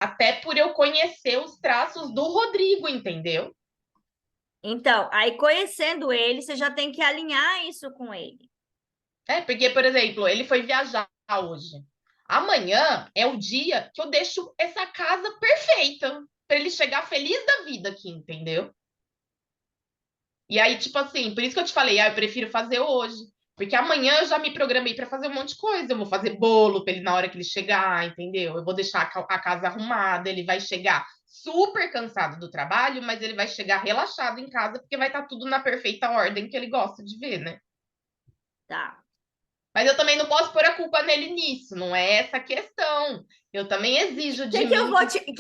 Até por eu conhecer os traços do Rodrigo, entendeu? Então, aí conhecendo ele, você já tem que alinhar isso com ele. É, porque, por exemplo, ele foi viajar hoje. Amanhã é o dia que eu deixo essa casa perfeita para ele chegar feliz da vida aqui, entendeu? E aí, tipo assim, por isso que eu te falei, eu prefiro fazer hoje. Porque amanhã eu já me programei para fazer um monte de coisa. Eu vou fazer bolo para ele na hora que ele chegar, entendeu? Eu vou deixar a casa arrumada. Ele vai chegar super cansado do trabalho, mas ele vai chegar relaxado em casa, porque vai estar tudo na perfeita ordem que ele gosta de ver, né? Tá. Mas eu também não posso pôr a culpa nele nisso, não é essa a questão. Eu também exijo de mim Que eu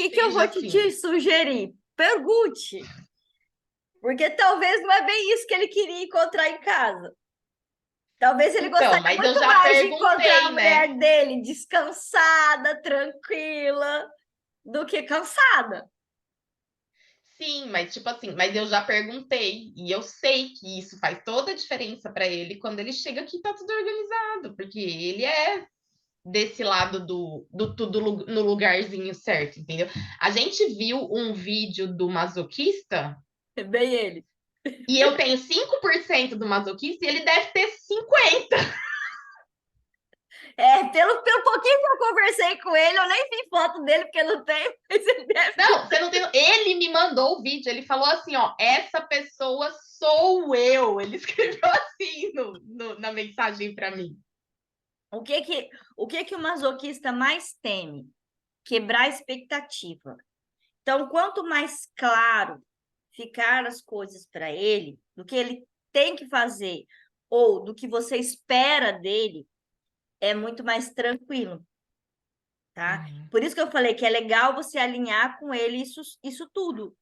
seja vou te, assim. te sugerir? Pergunte. Porque talvez não é bem isso que ele queria encontrar em casa. Talvez ele Então, gostaria mas eu muito já mais de encontrar a perguntei, né? mulher dele descansada, tranquila, do que cansada. Sim, mas tipo assim, mas eu já perguntei e eu sei que isso faz toda a diferença para ele quando ele chega aqui tá tudo organizado, porque ele é desse lado do tudo no lugarzinho certo, entendeu? A gente viu um vídeo do masoquista É bem ele. e eu tenho 5% do masoquista e ele deve ter 50%. É, pelo pouquinho que eu conversei com ele, eu nem vi foto dele, porque não tem, mas ele deve ter. Não, você não tem. Ele me mandou o vídeo. Ele falou assim: ó, essa pessoa sou eu. Ele escreveu assim na mensagem para mim. O que que o masoquista mais teme? Quebrar a expectativa. Então, quanto mais claro ficar as coisas para ele, do que ele tem que fazer ou do que você espera dele, é muito mais tranquilo, tá? Uhum, Por isso que eu falei que é legal você alinhar com ele isso tudo.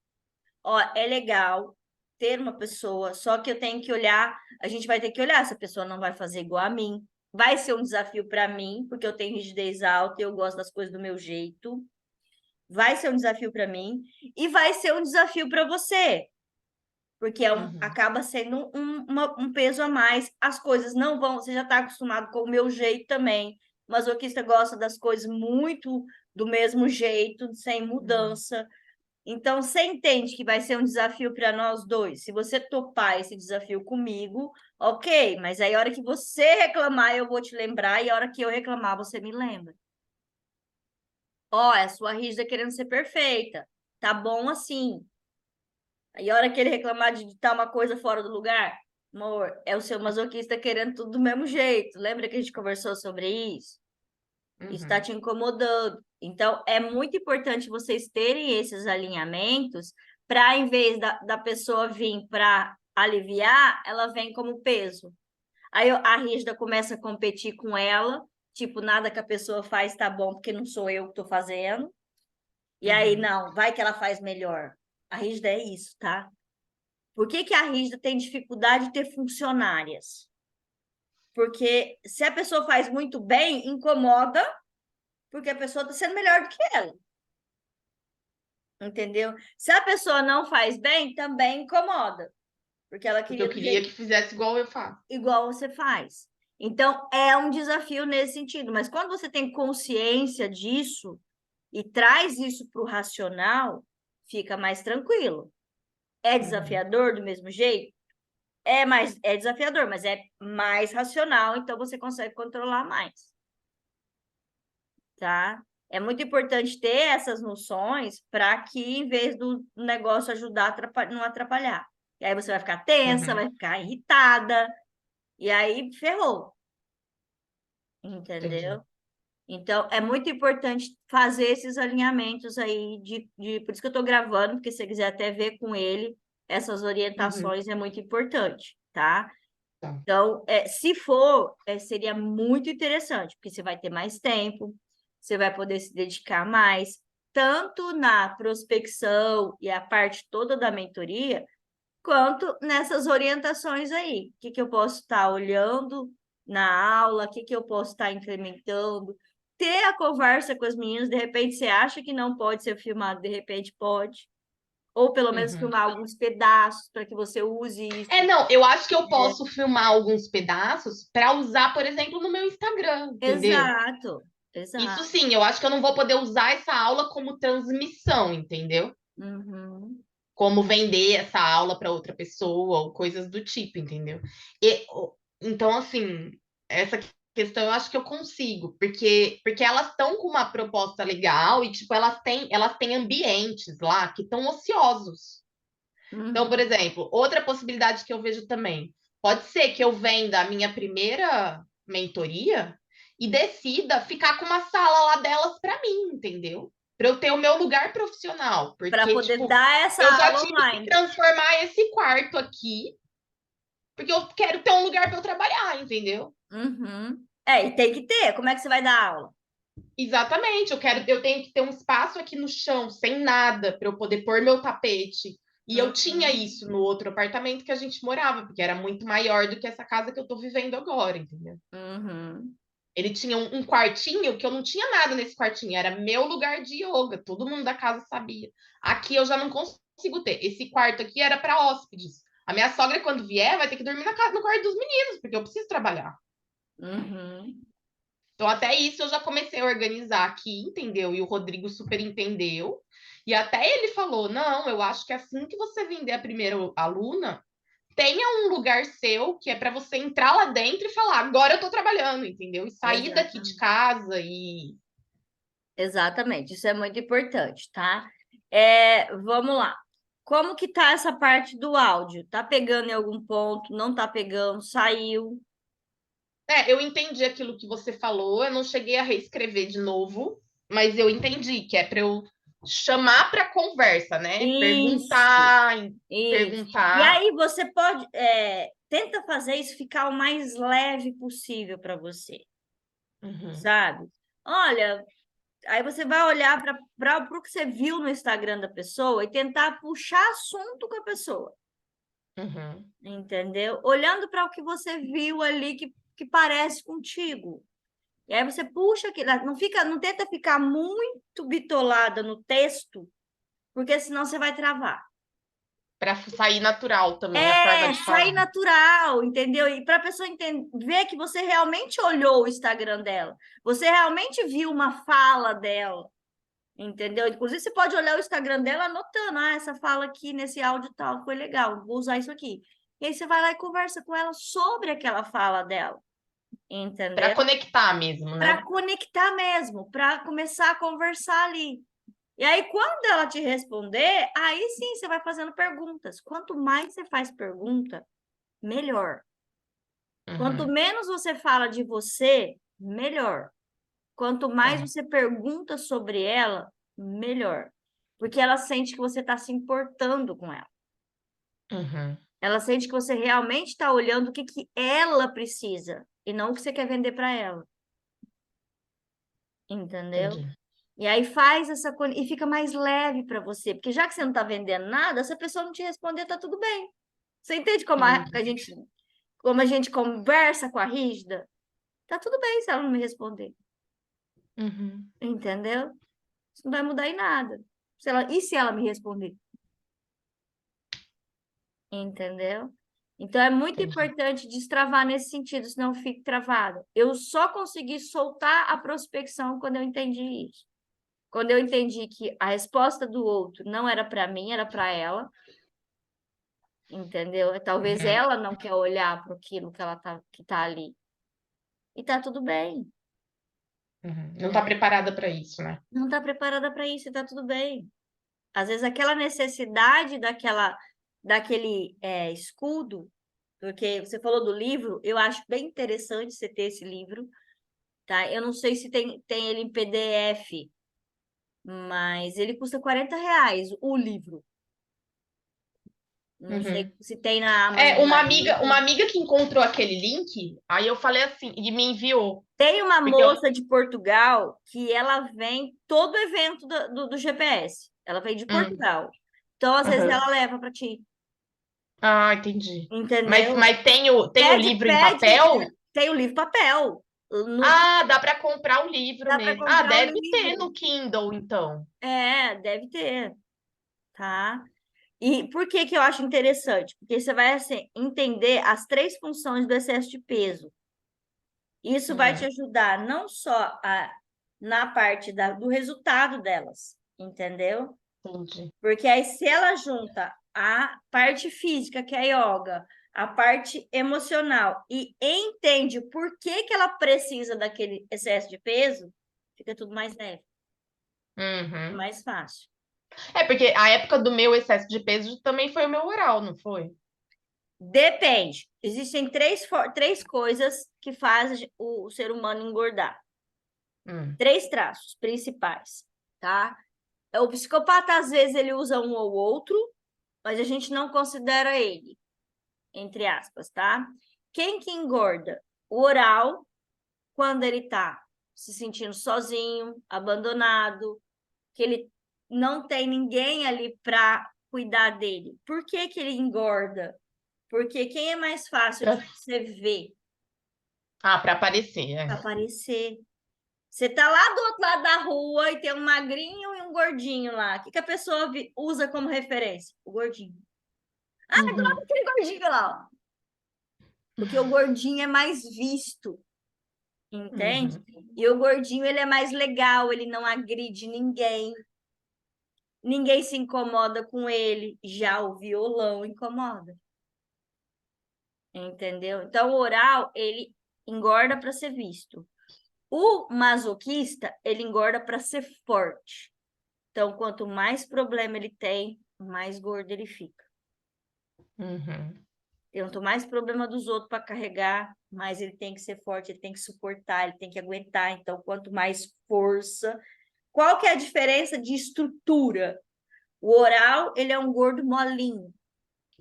Ó, é legal ter uma pessoa, só que eu tenho que olhar, a gente vai ter que olhar se a pessoa não vai fazer igual a mim. Vai ser um desafio para mim, porque eu tenho rigidez alta e eu gosto das coisas do meu jeito. Vai ser um desafio para mim e vai ser um desafio para você, porque uhum, acaba sendo um peso a mais. As coisas não vão, você já está acostumado com o meu jeito também. O masoquista gosta das coisas muito do mesmo jeito, sem uhum, mudança. Então, você entende que vai ser um desafio para nós dois. Se você topar esse desafio comigo, ok, mas aí a hora que você reclamar, eu vou te lembrar, e a hora que eu reclamar, você me lembra. Ó, é a sua rígida querendo ser perfeita. Tá bom assim. Aí a hora que ele reclamar de estar uma coisa fora do lugar, amor, é o seu masoquista querendo tudo do mesmo jeito. Lembra que a gente conversou sobre isso? Isso está uhum, te incomodando. Então, é muito importante vocês terem esses alinhamentos para, em vez da pessoa vir para aliviar, ela vem como peso. Aí a rígida começa a competir com ela, tipo, nada que a pessoa faz tá bom porque não sou eu que estou fazendo. E aí, uhum, não, vai que ela faz melhor. A rígida é isso, tá? Por que que a rígida tem dificuldade de ter funcionárias? Porque se a pessoa faz muito bem, incomoda, porque a pessoa está sendo melhor do que ela. Entendeu? Se a pessoa não faz bem, também incomoda, porque ela porque queria eu do queria jeito que fizesse igual eu faço. igual você faz. Então, é um desafio nesse sentido, mas quando você tem consciência disso e traz isso para o racional, fica mais tranquilo. É Uhum, desafiador do mesmo jeito? É desafiador, mas é mais racional, então você consegue controlar mais, tá? É muito importante ter essas noções para que, em vez do negócio ajudar, não atrapalhar. E aí você vai ficar tensa, uhum, vai ficar irritada, e aí ferrou, entendi. entendeu? Então, é muito importante fazer esses alinhamentos aí, por isso que eu estou gravando, porque se você quiser até ver com ele, essas Uhum, orientações é muito importante, tá? tá. Então, se for, seria muito interessante, porque você vai ter mais tempo, você vai poder se dedicar mais, tanto na prospecção e a parte toda da mentoria, quanto nessas orientações aí. O que que eu posso estar olhando na aula, o que que eu posso estar implementando, ter a conversa com as meninas, de repente você acha que não pode ser filmado, de repente pode, ou pelo menos Uhum. filmar alguns pedaços para que você use É, isso. não, eu acho que eu É, posso filmar alguns pedaços para usar, por exemplo, no meu Instagram, entendeu? exato. Isso Exato. sim, eu acho que eu não vou poder usar essa aula como transmissão, entendeu? Uhum. Como vender essa aula para outra pessoa ou coisas do tipo, entendeu? Então, assim, essa questão eu acho que eu consigo, porque elas estão com uma proposta legal e, tipo, elas têm ambientes lá que estão ociosos. Então, por Uhum. exemplo, outra possibilidade que eu vejo também, pode ser que eu venda a minha primeira mentoria e decida ficar com uma sala lá delas para mim, entendeu? Para eu ter o meu lugar profissional, Para porque, poder tipo, dar essa eu já aula tive que online. transformar esse quarto aqui, porque eu quero ter um lugar para eu trabalhar, entendeu? Uhum. É, e tem que ter. Como é que você vai dar aula? Exatamente, eu tenho que ter um espaço aqui no chão, sem nada, para eu poder pôr meu tapete. E eu tinha Uhum. isso no outro apartamento que a gente morava, porque era muito maior do que essa casa que eu tô vivendo agora, entendeu? Uhum. Ele tinha um quartinho que eu não tinha nada nesse quartinho, era meu lugar de yoga, todo mundo da casa sabia. Aqui eu já não consigo ter. Esse quarto aqui era para hóspedes. A minha sogra, quando vier, vai ter que dormir na casa, no quarto dos meninos, porque eu preciso trabalhar. Uhum. Então, até isso eu já comecei a organizar aqui, entendeu? E o Rodrigo super entendeu. E até ele falou: não, eu acho que assim que você vender a primeira aluna, tenha um lugar seu que é para você entrar lá dentro e falar: agora eu tô trabalhando, entendeu? E sair daqui de Exatamente. casa e. Exatamente. Isso é muito importante, tá? É, vamos lá. Como que tá essa parte do áudio? Tá pegando em algum ponto? Não tá pegando? Saiu? É, eu entendi aquilo que você falou, eu não cheguei a reescrever de novo, mas eu entendi que é para eu chamar para conversa, né? Isso. Perguntar, Isso. E perguntar. aí você pode, tenta fazer isso ficar o mais leve possível para você, Uhum, sabe? Olha, aí você vai olhar para o que você viu no Instagram da pessoa e tentar puxar assunto com a pessoa, uhum, entendeu? Olhando para o que você viu ali que parece contigo. E aí você puxa aquilo, não fica, não tenta ficar muito bitolada no texto, porque senão você vai travar. para sair natural também a forma É, de sair falar. natural, entendeu? E para a pessoa ver que você realmente olhou o Instagram dela, você realmente viu uma fala dela, entendeu? Inclusive, você pode olhar o Instagram dela anotando, essa fala aqui nesse áudio tal foi legal, vou usar isso aqui. E aí você vai lá e conversa com ela sobre aquela fala dela, Para entendeu? conectar mesmo, Para né? conectar mesmo, para começar a conversar ali. E aí, quando ela te responder, aí sim você vai fazendo perguntas. Quanto mais você faz pergunta, melhor. Quanto Uhum, menos você fala de você, melhor. Quanto mais tá. você pergunta sobre ela, melhor. Porque ela sente que você está se importando com ela. Uhum, Ela sente que você realmente está olhando o que ela precisa e não o que você quer vender para ela. Entendeu? entendi. E aí faz e fica mais leve para você, porque já que você não está vendendo nada, se a pessoa não te responder, tá tudo bem. Você entende Entendi. como a gente conversa com a rígida? Tá tudo bem se ela não me responder. Uhum, Entendeu? Isso não vai mudar em nada. E se ela me responder? Entendeu? Então é muito entendi. importante destravar nesse sentido, senão eu fico travada. Eu só consegui soltar a prospecção quando eu entendi isso. Quando eu entendi que a resposta do outro não era para mim, era para ela, entendeu? Talvez Uhum, ela não quer olhar para aquilo que tá ali. E tá tudo bem, uhum. Não está né? preparada para isso, né? Não tá preparada para isso e tá tudo bem. Às vezes aquela necessidade daquele escudo, porque você falou do livro, eu acho bem interessante você ter esse livro, tá? Eu não sei se tem ele em PDF, mas ele custa R$ 40, o livro. Não sei Uhum. se tem na É, Amazon da uma Livro. amiga que encontrou aquele link, aí eu falei assim, e me enviou. Tem uma Porque eu. moça de Portugal que ela vem todo evento do GPS. Ela vem de Hum, Portugal. Então, às vezes, aham. ela leva para ti, Ah, entendi. Mas, entendeu? mas tem o livro em Pede, papel? tem o livro papel. Ah, dá para comprar o livro Dá para mesmo. Ah, comprar o deve ter livro. no Kindle, então. É, deve ter, tá? E por que que eu acho interessante? Porque você vai assim, entender as três funções do excesso de peso. Isso vai te Uhum, ajudar não só a na parte do resultado delas, entendeu? Entendi. Porque aí, se ela junta a parte física, que é a yoga, a parte emocional, e entende o porquê que ela precisa daquele excesso de peso, fica tudo mais leve, Uhum. mais fácil. É porque a época do meu excesso de peso também foi o meu oral, não foi? Depende. Existem três coisas que fazem o ser humano engordar. Hum. Três traços principais, tá? O psicopata, às vezes, ele usa um ou outro, mas a gente não considera ele, entre aspas, tá? Quem que engorda? O oral, quando ele tá se sentindo sozinho, abandonado, que ele não tem ninguém ali para cuidar dele. Por que que ele engorda? Porque quem é mais fácil de você ver Ah, para aparecer, é. aparecer? Você tá lá do outro lado da rua e tem um magrinho e um gordinho lá. O que que a pessoa usa como referência? O gordinho. Ah, Uhum. aquele gordinho lá, ó. Porque o gordinho é mais visto, entende? Uhum. E o gordinho, ele é mais legal, ele não agride ninguém. Ninguém se incomoda com ele. Já o violão incomoda. Entendeu? Então, o oral, ele engorda para ser visto. O masoquista, ele engorda para ser forte. Então, quanto mais problema ele tem, mais gordo ele fica. Uhum. Quanto mais problema dos outros para carregar, mais ele tem que ser forte, ele tem que suportar, ele tem que aguentar. Então, quanto mais força. Qual que é a diferença de estrutura? O oral, ele é um gordo molinho.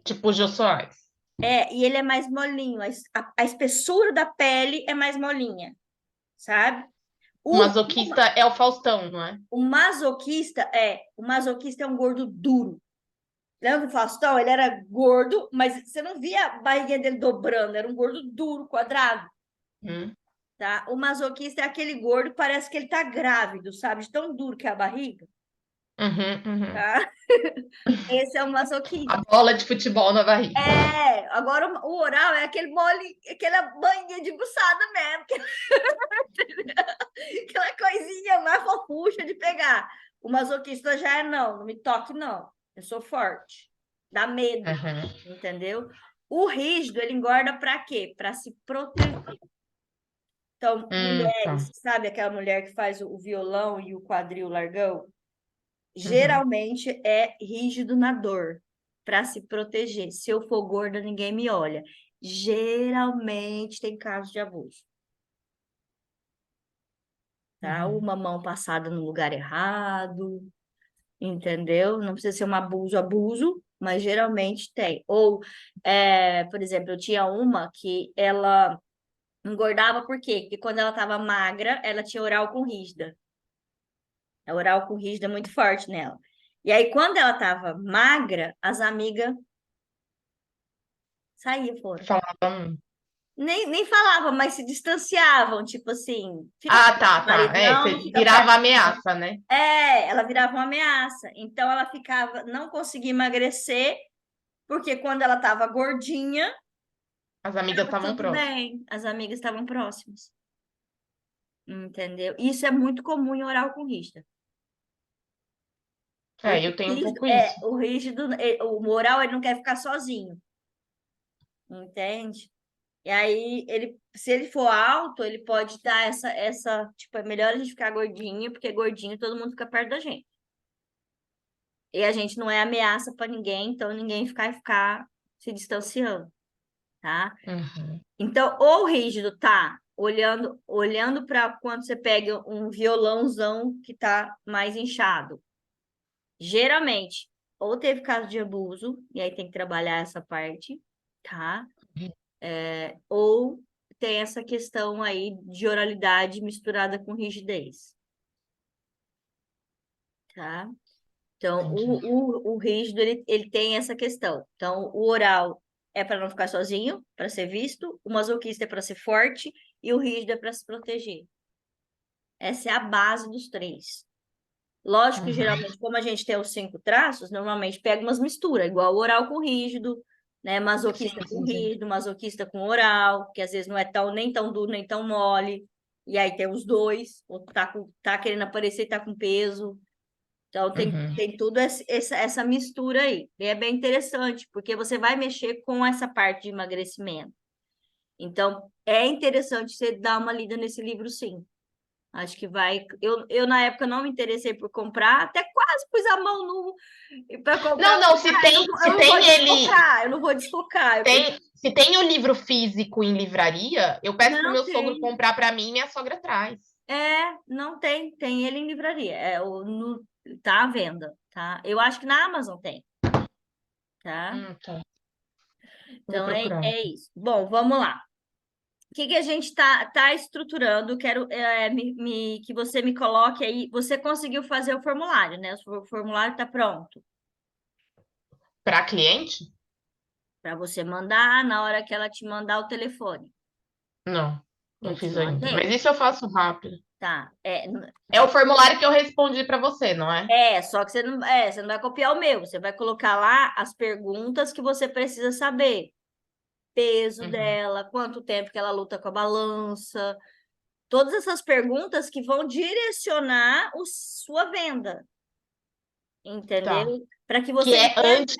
Tipo o Jô Soares. E ele é mais molinho. A espessura da pele é mais molinha, sabe? O masoquista é o Faustão, não é? O masoquista é um gordo duro. Lembra do Faustão? Ele era gordo, mas você não via a barriguinha dele dobrando, era um gordo duro, quadrado, Hum. tá? O masoquista é aquele gordo, parece que ele tá grávido, sabe? De tão duro que é a barriga, Uhum, uhum. tá? Esse é o A masoquista. bola de futebol na barriga. Agora o oral é aquele mole, aquela banha de buçada mesmo, aquela coisinha mais fofucha de pegar. O masoquista já é não me toque não, eu sou forte, dá medo, Uhum. entendeu? O rígido, ele engorda para quê? Para se proteger. Então, Tá. mulheres, sabe aquela mulher que faz o violão e o quadril largão? Uhum. Geralmente é rígido na dor, para se proteger. Se eu for gorda, ninguém me olha. Geralmente tem casos de abuso, tá? Uhum. Uma mão passada no lugar errado, entendeu? Não precisa ser um abuso, abuso, mas geralmente tem. Ou, por exemplo, eu tinha uma que ela engordava por quê? Porque quando ela estava magra, ela tinha oral com rígida. A oral com rígida é muito forte nela. E aí, quando ela estava magra, as amigas saíam fora. Falava. Nem falava, mas se distanciavam, tipo assim, fica Ah, perto do tá, tá. marido, É, não, você não fica perto. virava ameaça, né? Ela virava uma ameaça. Então ela ficava, não conseguia emagrecer, porque quando ela estava gordinha, As amigas estava estavam tudo próximas. bem, as amigas estavam próximas. Entendeu? Isso é muito comum em oral com rígida. É, Porque eu tenho um pouco isso. o rígido, o oral, ele não quer ficar sozinho, entende? E aí, se ele for alto, ele pode dar tipo, é melhor a gente ficar gordinho, porque gordinho todo mundo fica perto da gente. E a gente não é ameaça para ninguém, então ninguém ficar se distanciando, tá? Uhum. Então, ou o rígido tá olhando para quando você pega um violãozão que tá mais inchado. Geralmente, ou teve caso de abuso, e aí tem que trabalhar essa parte, tá? Ou tem essa questão aí de oralidade misturada com rigidez, tá? Então, Entendi. o rígido, ele tem essa questão. Então, o oral é para não ficar sozinho, para ser visto, o masoquista é para ser forte e o rígido é para se proteger. Essa é a base dos três. Lógico que, Uhum. geralmente, como a gente tem os 5 traços, normalmente pega umas misturas, igual oral com rígido, né? Sim, Masoquista com sim, sim. rígido, masoquista com oral, que às vezes não é nem tão duro, nem tão mole. E aí tem os dois, ou tá querendo aparecer e tá com peso. Então, Uhum. tem tudo essa mistura aí. E é bem interessante, porque você vai mexer com essa parte de emagrecimento. Então, é interessante você dar uma lida nesse livro, sim. Acho que vai. Eu na época, não me interessei por comprar, até quase pus a mão no para comprar. Não, não, Eu se não vou tem ele, desfocar, eu não vou desfocar. se tem o livro físico em livraria, eu peço pro Não meu sogro tem. comprar para mim e minha sogra traz. Não tem. Tem ele em livraria. Tá à venda, tá? Eu acho que na Amazon tem, tá? Tá. Vou Então, procurar. é isso. Bom, vamos lá. O que a gente tá estruturando? Quero que você me coloque aí. Você conseguiu fazer o formulário, né? O formulário está pronto Para cliente? para você mandar na hora que ela te mandar o telefone. Não, não Eu te fiz ainda. Mas mandei, isso eu faço rápido. tá? É o formulário que eu respondi para você, não é? Só que você não vai copiar o meu. Você vai colocar lá as perguntas que você precisa saber. Peso Uhum. dela, quanto tempo que ela luta com a balança, todas essas perguntas que vão direcionar sua venda, Tá. entendeu? Para que Que você é entenda, antes,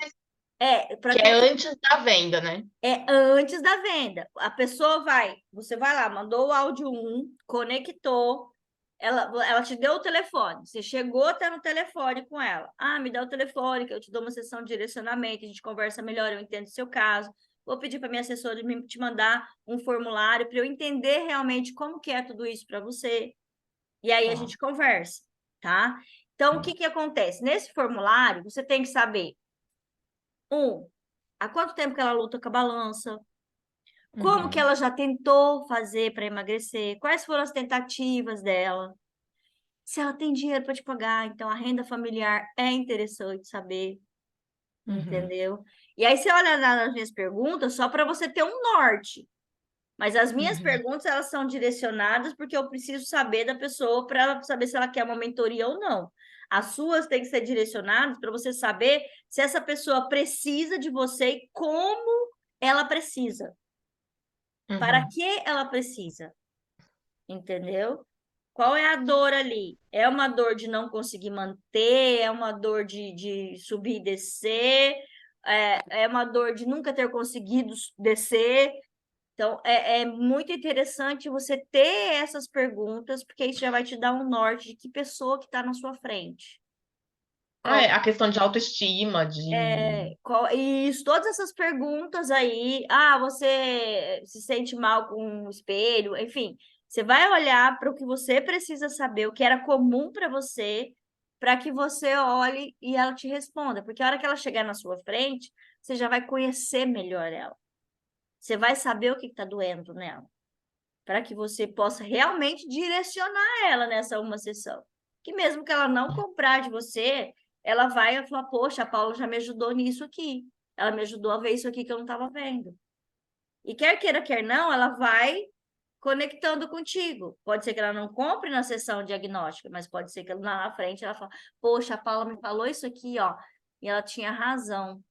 para que que é você antes da venda, né? antes da venda. A pessoa você vai lá, mandou o áudio 1, conectou, ela te deu o telefone, você chegou até no telefone com ela. Ah, me dá o telefone, que eu te dou uma sessão de direcionamento, a gente conversa melhor, eu entendo o seu caso. Vou pedir para minha assessora te mandar um formulário para eu entender realmente como que é tudo isso para você. E aí a Tá. gente conversa, tá? Então, o que que acontece? Nesse formulário, você tem que saber, há quanto tempo que ela luta com a balança, como que Uhum. ela já tentou fazer para emagrecer, quais foram as tentativas dela, se ela tem dinheiro para te pagar, então a renda familiar é interessante saber, Uhum. entendeu? E aí você olha nas minhas perguntas só para você ter um norte. Mas as minhas Uhum. perguntas, elas são direcionadas porque eu preciso saber da pessoa para ela saber se ela quer uma mentoria ou não. As suas têm que ser direcionadas para você saber se essa pessoa precisa de você e como ela precisa. Para Uhum. que ela precisa, entendeu? Qual é a dor ali? É uma dor de não conseguir manter? É uma dor de subir e descer? É uma dor de nunca ter conseguido descer? Então, é muito interessante você ter essas perguntas, porque isso já vai te dar um norte de que pessoa que está na sua frente. Ah, Qual, é a questão de autoestima, de. isso, todas essas perguntas aí. Ah, você se sente mal com o espelho? Enfim, você vai olhar para o que você precisa saber, o que era comum para você, para que você olhe e ela te responda. Porque a hora que ela chegar na sua frente, você já vai conhecer melhor ela. Você vai saber o que está doendo nela, para que você possa realmente direcionar ela nessa uma sessão. Que mesmo que ela não comprar de você, ela vai falar, poxa, a Paula já me ajudou nisso aqui. Ela me ajudou a ver isso aqui que eu não estava vendo. E quer queira, quer não, ela vai conectando contigo. Pode ser que ela não compre na sessão diagnóstica, mas pode ser que lá na frente ela fale, poxa, a Paula me falou isso aqui, ó, e ela tinha razão.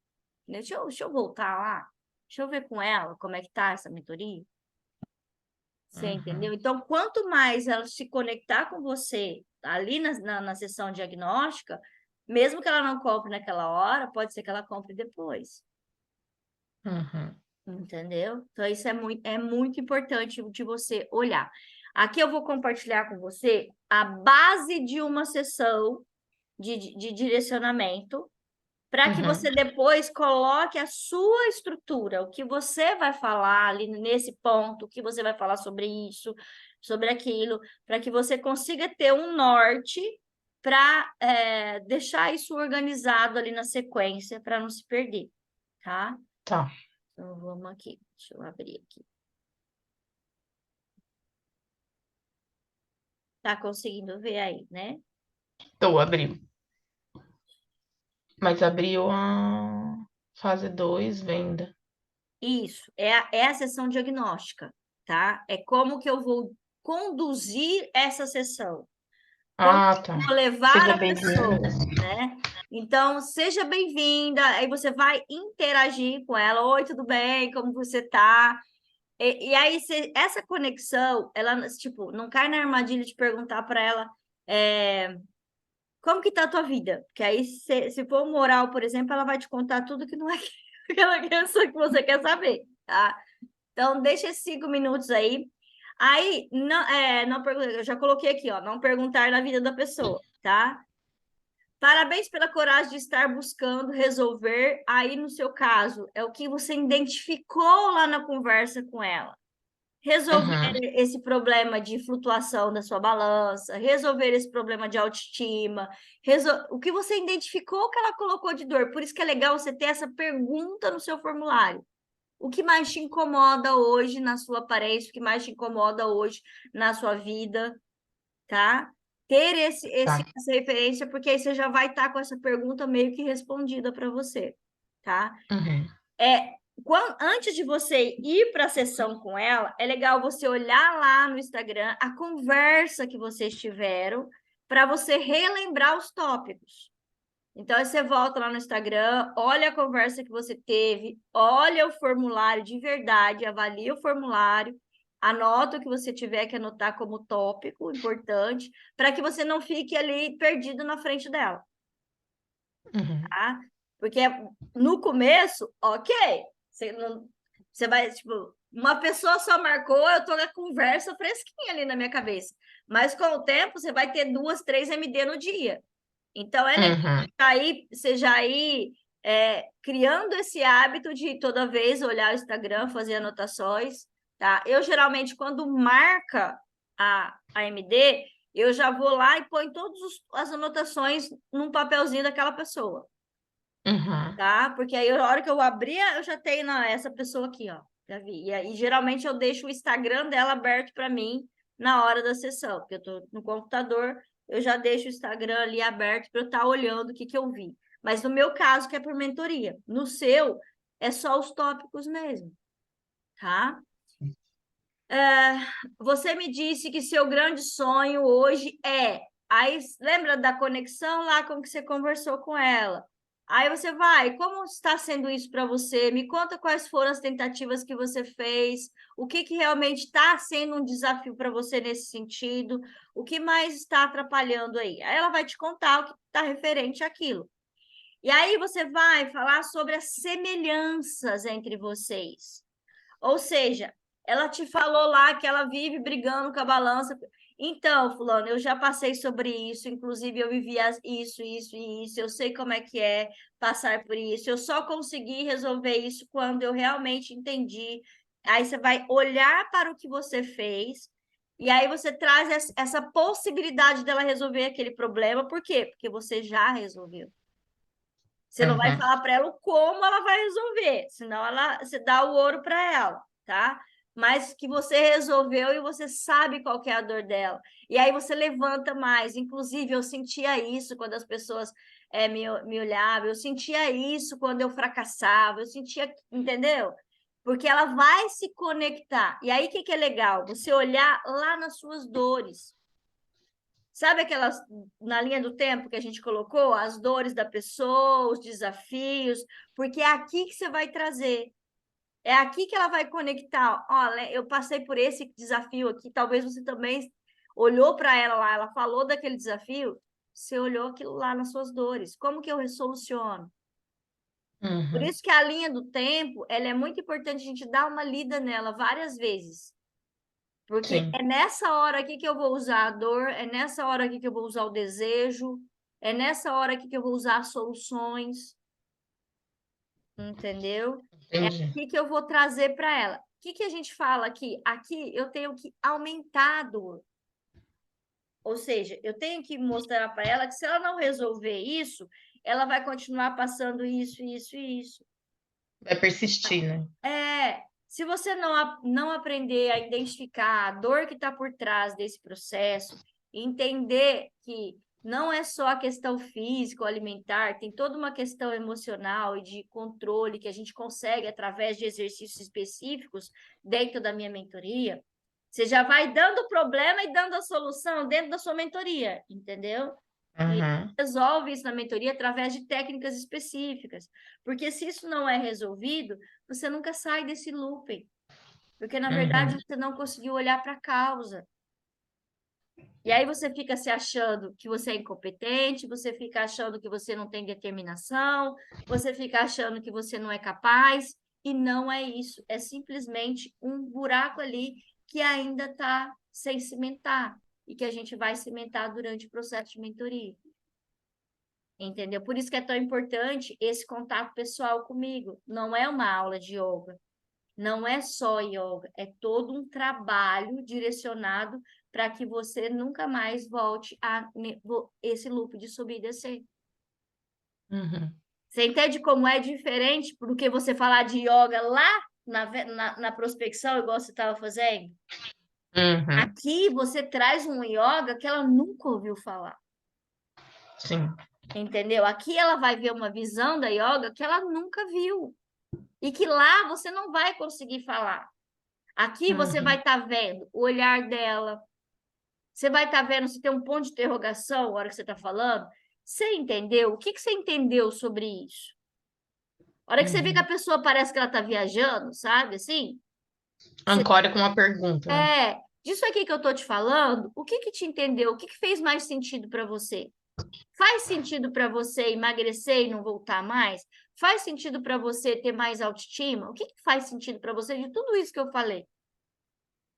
Deixa eu voltar lá, deixa eu ver com ela como é que tá essa mentoria. Você entendeu? Uhum. Então, quanto mais ela se conectar com você ali na sessão diagnóstica, mesmo que ela não compre naquela hora, pode ser que ela compre depois. Uhum. Entendeu? Então, isso é muito importante de você olhar. Aqui eu vou compartilhar com você a base de uma sessão de direcionamento para que Uhum. você depois coloque a sua estrutura, o que você vai falar ali nesse ponto, o que você vai falar sobre isso, sobre aquilo, para que você consiga ter um norte para deixar isso organizado ali na sequência, para não se perder, tá? Tá. Então, vamos aqui, deixa eu abrir aqui. Tá conseguindo ver aí, né? Tô, abriu. Mas abriu a fase 2 venda. Isso, é a sessão diagnóstica, tá? É como que eu vou conduzir essa sessão. Como Ah, tá. vou levar Seja a bem-vinda. pessoa, né? Então, seja bem-vinda, aí você vai interagir com ela. Oi, tudo bem? Como você tá? E aí, essa conexão, ela, tipo, não cai na armadilha de perguntar para ela como que tá a tua vida? Porque aí, se for moral, por exemplo, ela vai te contar tudo que não é aquela questão que você quer saber, tá? Então, deixa esses 5 minutos aí. Aí, não eu já coloquei aqui, ó, não perguntar na vida da pessoa, tá? Parabéns pela coragem de estar buscando resolver. Aí, no seu caso, é o que você identificou lá na conversa com ela. Resolver Uhum. esse problema de flutuação da sua balança, resolver esse problema de autoestima, o que você identificou que ela colocou de dor. Por isso que é legal você ter essa pergunta no seu formulário. O que mais te incomoda hoje na sua aparência? O que mais te incomoda hoje na sua vida? Tá? Ter Tá. essa referência, porque aí você já vai estar com essa pergunta meio que respondida para você, tá? Uhum. Antes de você ir para a sessão com ela, é legal você olhar lá no Instagram a conversa que vocês tiveram para você relembrar os tópicos. Então, aí você volta lá no Instagram, olha a conversa que você teve, olha o formulário de verdade, avalia o formulário, anota o que você tiver que anotar como tópico importante, para que você não fique ali perdido na frente dela, Uhum. tá? Porque no começo, ok, você vai, tipo, uma pessoa só marcou, eu tô na conversa fresquinha ali na minha cabeça. Mas com o tempo, você vai ter 2, 3 MD no dia. Então, é legal Uhum. você já ir criando esse hábito de toda vez olhar o Instagram, fazer anotações, tá? Eu, geralmente, quando marca a MD, eu já vou lá e ponho todas as anotações num papelzinho daquela pessoa, Uhum. tá? Porque aí, a hora que eu abrir, eu já tenho essa pessoa aqui, ó. Já vi. E aí, geralmente, eu deixo o Instagram dela aberto para mim na hora da sessão, porque eu tô no computador, eu já deixo o Instagram ali aberto para eu estar olhando o que que eu vi. Mas no meu caso, que é por mentoria. No seu, é só os tópicos mesmo, tá? Você me disse que seu grande sonho hoje é. Aí lembra da conexão lá com que você conversou com ela. Aí você vai, como está sendo isso para você? Me conta quais foram as tentativas que você fez, o que que realmente está sendo um desafio para você nesse sentido, o que mais está atrapalhando aí? Aí ela vai te contar o que está referente àquilo. E aí você vai falar sobre as semelhanças entre vocês. Ou seja, ela te falou lá que ela vive brigando com a balança. Então, fulano, eu já passei sobre isso, inclusive eu vivi isso, isso e isso, eu sei como é que é passar por isso. Eu só consegui resolver isso quando eu realmente entendi. Aí você vai olhar para o que você fez e aí você traz essa possibilidade dela resolver aquele problema. Por quê? Porque você já resolveu. Você não vai Uhum. falar para ela como ela vai resolver, senão você dá o ouro para ela, tá? Mas que você resolveu e você sabe qual que é a dor dela. E aí você levanta mais. Inclusive, eu sentia isso quando as pessoas me olhavam, eu sentia isso quando eu fracassava, eu sentia, entendeu? Porque ela vai se conectar. E aí, o que que é legal? Você olhar lá nas suas dores. Sabe aquelas na linha do tempo que a gente colocou? As dores da pessoa, os desafios, porque é aqui que você vai trazer. É aqui que ela vai conectar. Olha, eu passei por esse desafio aqui, talvez você também olhou para ela lá, ela falou daquele desafio, você olhou aquilo lá nas suas dores. Como que eu resoluciono? Por Uhum. isso que a linha do tempo, ela é muito importante a gente dar uma lida nela várias vezes. Porque Sim. é nessa hora aqui que eu vou usar a dor, é nessa hora aqui que eu vou usar o desejo, é nessa hora aqui que eu vou usar as soluções, entendeu? É Entendi. aqui que eu vou trazer para ela. O que que a gente fala aqui? Aqui eu tenho que aumentar a dor. Ou seja, eu tenho que mostrar para ela que se ela não resolver isso, ela vai continuar passando isso, isso e isso. Vai persistir, né? Se você não aprender a identificar a dor que está por trás desse processo, entender que não é só a questão física ou alimentar, tem toda uma questão emocional e de controle que a gente consegue através de exercícios específicos dentro da minha mentoria, você já vai dando o problema e dando a solução dentro da sua mentoria, entendeu? E Uhum. resolve isso na mentoria através de técnicas específicas. Porque se isso não é resolvido, você nunca sai desse looping. Porque, na verdade, você não conseguiu olhar para a causa. E aí você fica se achando que você é incompetente, você fica achando que você não tem determinação, você fica achando que você não é capaz, e não é isso. É simplesmente um buraco ali que ainda está sem cimentar, e que a gente vai cimentar durante o processo de mentoria. Entendeu? Por isso que é tão importante esse contato pessoal comigo. Não é uma aula de yoga, não é só yoga, é todo um trabalho direcionado para que você nunca mais volte a esse loop de subir e descer. Uhum. Você entende como é diferente do que você falar de yoga lá na prospecção, igual você estava fazendo? Uhum. Aqui você traz um yoga que ela nunca ouviu falar. Sim. Entendeu? Aqui ela vai ver uma visão da yoga que ela nunca viu. E que lá você não vai conseguir falar. Aqui você vai Uhum. estar vendo o olhar dela. Você vai estar vendo se tem um ponto de interrogação na hora que você está falando. Você entendeu? O que você entendeu sobre isso? A hora que você vê que a Uhum. pessoa parece que ela está viajando, sabe? Assim, você, Ancora com uma pergunta, né? disso aqui que eu estou te falando, o que te entendeu? O que fez mais sentido para você? Faz sentido para você emagrecer e não voltar mais? Faz sentido para você ter mais autoestima? O que faz sentido para você de tudo isso que eu falei?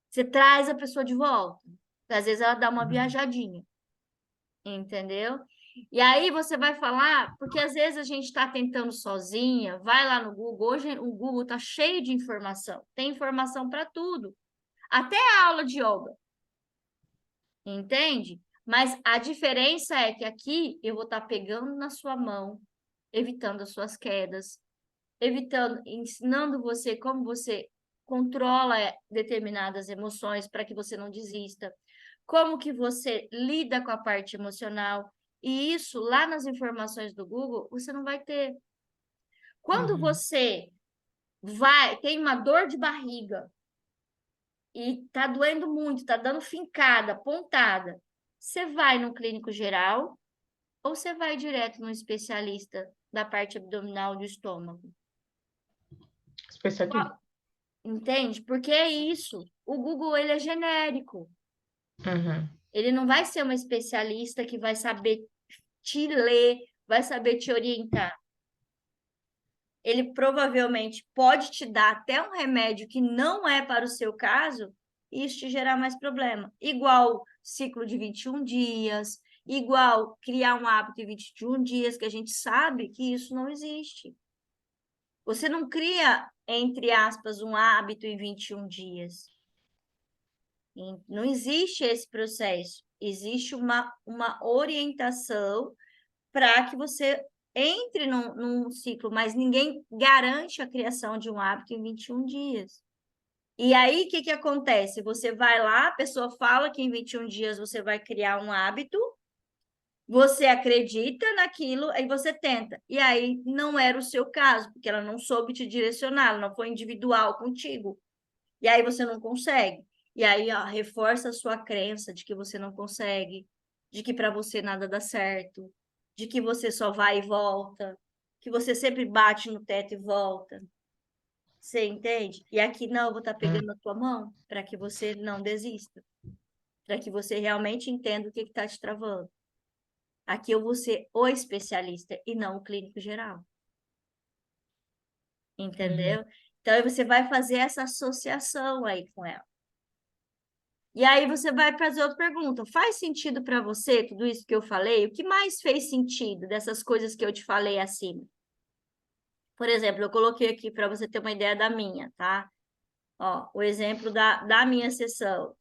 Você traz a pessoa de volta. Às vezes ela dá uma Uhum. viajadinha, entendeu? E aí você vai falar, porque às vezes a gente está tentando sozinha, vai lá no Google, hoje o Google está cheio de informação, tem informação para tudo, até a aula de yoga, entende? Mas a diferença é que aqui eu vou estar pegando na sua mão, evitando as suas quedas, evitando, ensinando você como você controla determinadas emoções para que você não desista, como que você lida com a parte emocional, e isso lá nas informações do Google você não vai ter. Quando Uhum. você tem uma dor de barriga e tá doendo muito, tá dando fincada, pontada, você vai no clínico geral ou você vai direto no especialista da parte abdominal do estômago? Especialista. Entende? Porque é isso. O Google, ele é genérico. Uhum. Ele não vai ser uma especialista que vai saber te ler, vai saber te orientar. Ele provavelmente pode te dar até um remédio que não é para o seu caso e isso te gerar mais problema. Igual ciclo de 21 dias, igual criar um hábito em 21 dias, que a gente sabe que isso não existe. Você não cria, entre aspas, um hábito em 21 dias. Não existe esse processo. Existe uma orientação para que você entre num ciclo, mas ninguém garante a criação de um hábito em 21 dias. E aí, o que acontece? Você vai lá, a pessoa fala que em 21 dias você vai criar um hábito, você acredita naquilo, aí você tenta. E aí, não era o seu caso, porque ela não soube te direcionar, ela não foi individual contigo. E aí, você não consegue. E aí, ó, reforça a sua crença de que você não consegue, de que para você nada dá certo, de que você só vai e volta, que você sempre bate no teto e volta. Você entende? E aqui não, eu vou estar pegando na tua mão para que você não desista, para que você realmente entenda o que está te travando. Aqui eu vou ser o especialista e não o clínico geral. Uhum. Entendeu? Então, aí você vai fazer essa associação aí com ela. E aí você vai fazer outra pergunta. Faz sentido para você tudo isso que eu falei? O que mais fez sentido dessas coisas que eu te falei acima? Por exemplo, eu coloquei aqui para você ter uma ideia da minha, tá? Ó, o exemplo da minha sessão.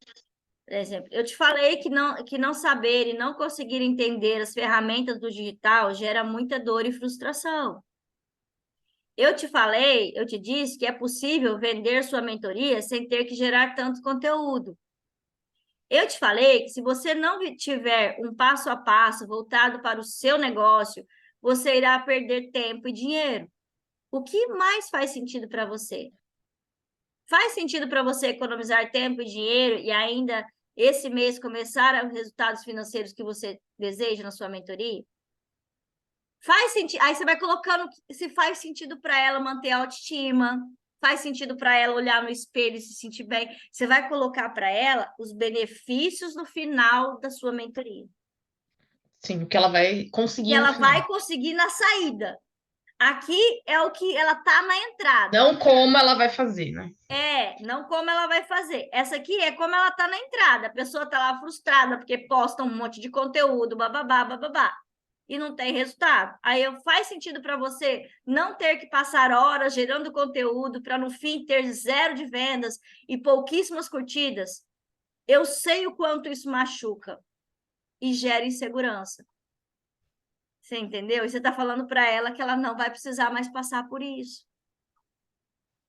Por exemplo, eu te falei que não saber e não conseguir entender as ferramentas do digital gera muita dor e frustração. Eu te falei, eu te disse que é possível vender sua mentoria sem ter que gerar tanto conteúdo. Eu te falei que se você não tiver um passo a passo voltado para o seu negócio, você irá perder tempo e dinheiro. O que mais faz sentido para você? Faz sentido para você economizar tempo e dinheiro e ainda esse mês começar os resultados financeiros que você deseja na sua mentoria? Faz sentido. Aí você vai colocando se faz sentido para ela manter a autoestima, faz sentido para ela olhar no espelho e se sentir bem. Você vai colocar para ela os benefícios no final da sua mentoria. Sim, o que ela vai Que conseguir no ela final. vai conseguir na saída. Aqui é o que ela tá na entrada. Não como ela vai fazer, né? Não como ela vai fazer. Essa aqui é como ela tá na entrada. A pessoa tá lá frustrada porque posta um monte de conteúdo, bababá, bababá, e não tem resultado. Aí faz sentido para você não ter que passar horas gerando conteúdo para no fim ter 0 de vendas e pouquíssimas curtidas. Eu sei o quanto isso machuca e gera insegurança. Você entendeu? E você está falando para ela que ela não vai precisar mais passar por isso.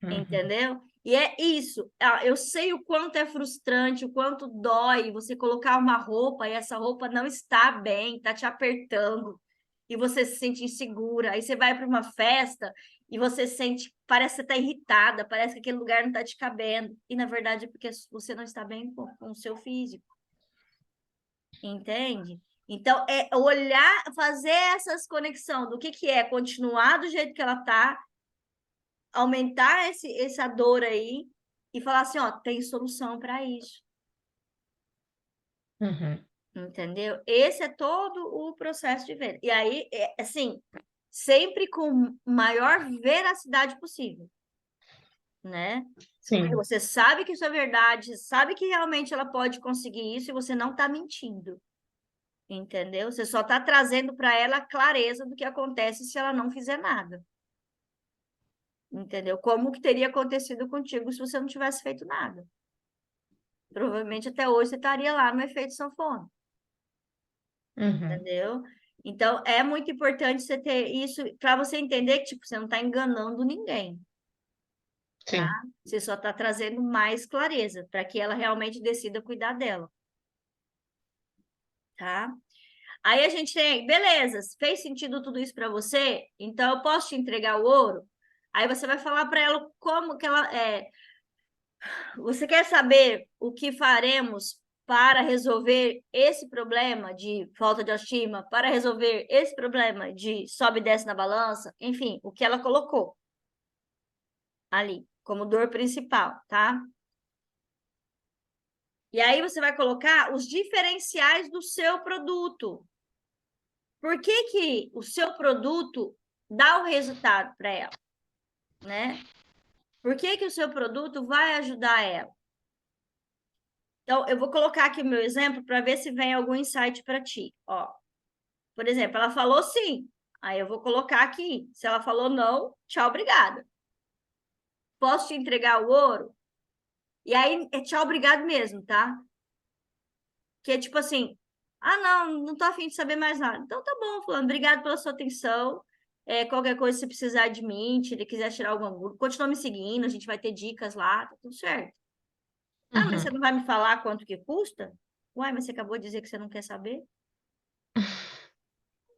Entendeu? E é isso. Eu sei o quanto é frustrante, o quanto dói você colocar uma roupa e essa roupa não está bem, está te apertando e você se sente insegura. Aí você vai para uma festa e você sente, parece que você está irritada, parece que aquele lugar não está te cabendo. E na verdade é porque você não está bem com o seu físico. Entende? Então, é olhar, fazer essas conexões do que é continuar do jeito que ela está, aumentar essa dor aí e falar assim, ó, tem solução para isso. Entendeu? Esse é todo o processo de venda. E aí, assim, sempre com maior veracidade possível, né? Sim. Porque você sabe que isso é verdade, sabe que realmente ela pode conseguir isso e você não está mentindo. Entendeu? Você só está trazendo para ela a clareza do que acontece se ela não fizer nada. Entendeu? Como que teria acontecido contigo se você não tivesse feito nada? Provavelmente até hoje você estaria lá no efeito sanfona. Entendeu? Então, é muito importante você ter isso para você entender que tipo, você não está enganando ninguém. Tá? Sim. Você só está trazendo mais clareza para que ela realmente decida cuidar dela. Tá? Aí a gente tem, beleza, fez sentido tudo isso para você? Então eu posso te entregar o ouro? Aí você vai falar para ela como que ela é. Você quer saber o que faremos para resolver esse problema de falta de autoestima, para resolver esse problema de sobe e desce na balança? Enfim, o que ela colocou ali como dor principal, tá? E aí você vai colocar os diferenciais do seu produto. Por que o seu produto dá o resultado para ela, né? Por que o seu produto vai ajudar ela? Então, eu vou colocar aqui o meu exemplo para ver se vem algum insight para ti. Ó, por exemplo, ela falou sim. Aí eu vou colocar aqui. Se ela falou não, tchau, obrigada. Posso te entregar o ouro? E aí é tchau, obrigado mesmo, tá? Que é tipo assim, não tô afim de saber mais nada. Então tá bom, fulano, obrigado pela sua atenção. Qualquer coisa, se precisar de mim, se ele quiser tirar alguma dúvida, continua me seguindo, a gente vai ter dicas lá, tá tudo certo. Mas você não vai me falar quanto que custa? Uai, mas você acabou de dizer que você não quer saber?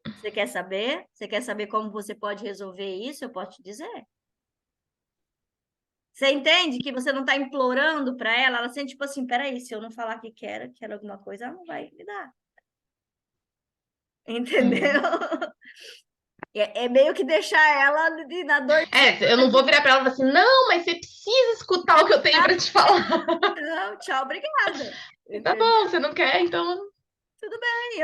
Você quer saber? Você quer saber como você pode resolver isso? Eu posso te dizer. Você entende que você não está implorando para ela? Ela sente tipo assim, peraí, se eu não falar que quero alguma coisa, ela não vai me dar. Entendeu? É meio que deixar ela na dor. Eu não vou virar para ela e falar assim, não, mas você precisa escutar o que eu tenho para te falar. Não, tchau, obrigada. Tá Entendeu? bom, você não quer, então. Tudo bem,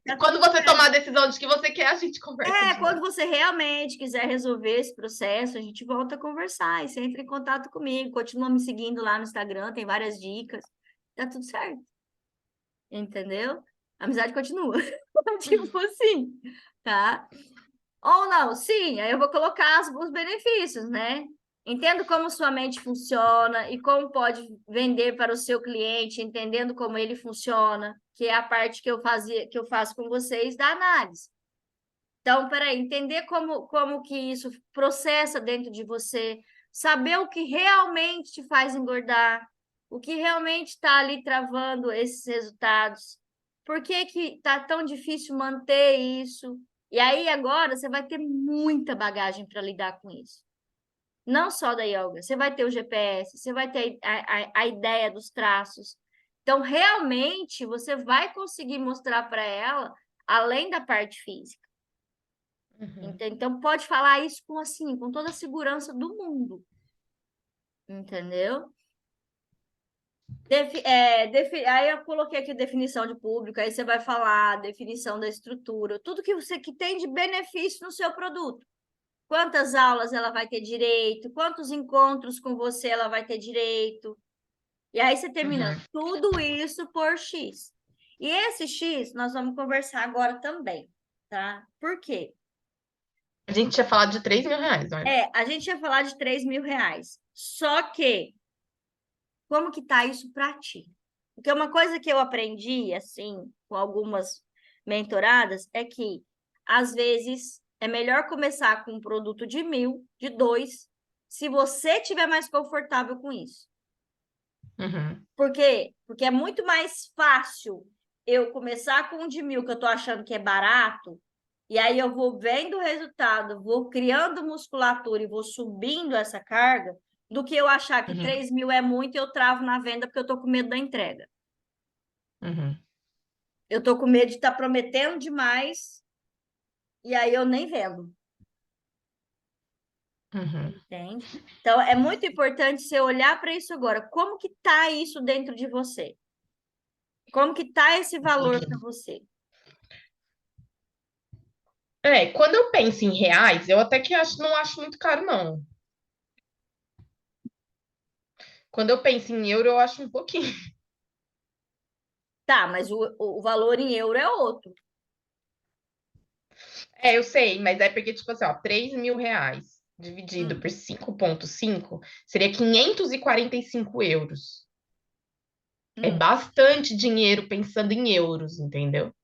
tá Quando tudo você tomar a certo. decisão de que você quer, a gente conversa de Quando novo. você realmente quiser resolver esse processo, a gente volta a conversar e você entra em contato comigo. Continua me seguindo lá no Instagram, tem várias dicas. Tá tudo certo. Entendeu? A amizade continua. Tipo assim, tá? Ou não, sim, aí eu vou colocar os benefícios, né? Entendo como sua mente funciona e como pode vender para o seu cliente, entendendo como ele funciona, que é a parte que eu faço com vocês da análise. Então, peraí, entender como que isso processa dentro de você, saber o que realmente te faz engordar, o que realmente está ali travando esses resultados, por que que tá tão difícil manter isso? E aí agora você vai ter muita bagagem para lidar com isso. Não só da yoga, você vai ter o GPS, você vai ter a ideia dos traços. Então, realmente, você vai conseguir mostrar para ela, além da parte física. Então, pode falar isso com toda a segurança do mundo. Entendeu? Aí eu coloquei aqui definição de público, aí você vai falar definição da estrutura, tudo que você que tem de benefício no seu produto. Quantas aulas ela vai ter direito, quantos encontros com você ela vai ter direito. E aí você termina Uhum. tudo isso por X. E esse X nós vamos conversar agora também, tá? Por quê? A gente tinha falado de R$ 3.000, olha. A gente ia falar de R$ 3.000. Só que, como que tá isso para ti? Porque uma coisa que eu aprendi, assim, com algumas mentoradas, é que, às vezes, é melhor começar com um produto de 1.000, de 2, se você estiver mais confortável com isso. Uhum. Por quê? Porque é muito mais fácil eu começar com um de 1.000, que eu tô achando que é barato, e aí eu vou vendo o resultado, vou criando musculatura e vou subindo essa carga, do que eu achar que Uhum. 3.000 é muito e eu travo na venda porque eu tô com medo da entrega. Uhum. Eu tô com medo de estar prometendo demais e aí eu nem vendo, Uhum. entende? Então, é muito importante você olhar para isso agora. Como que tá isso dentro de você? Como que tá esse valor para Entendi. você? Quando eu penso em reais, eu até que não acho muito caro, não. Quando eu penso em euro, eu acho um pouquinho. Tá, mas o valor em euro é outro. Eu sei, mas é porque, tipo assim, ó, R$ 3.000 dividido Hum, por 5,5 seria 545 euros. É hum, bastante dinheiro pensando em euros, entendeu?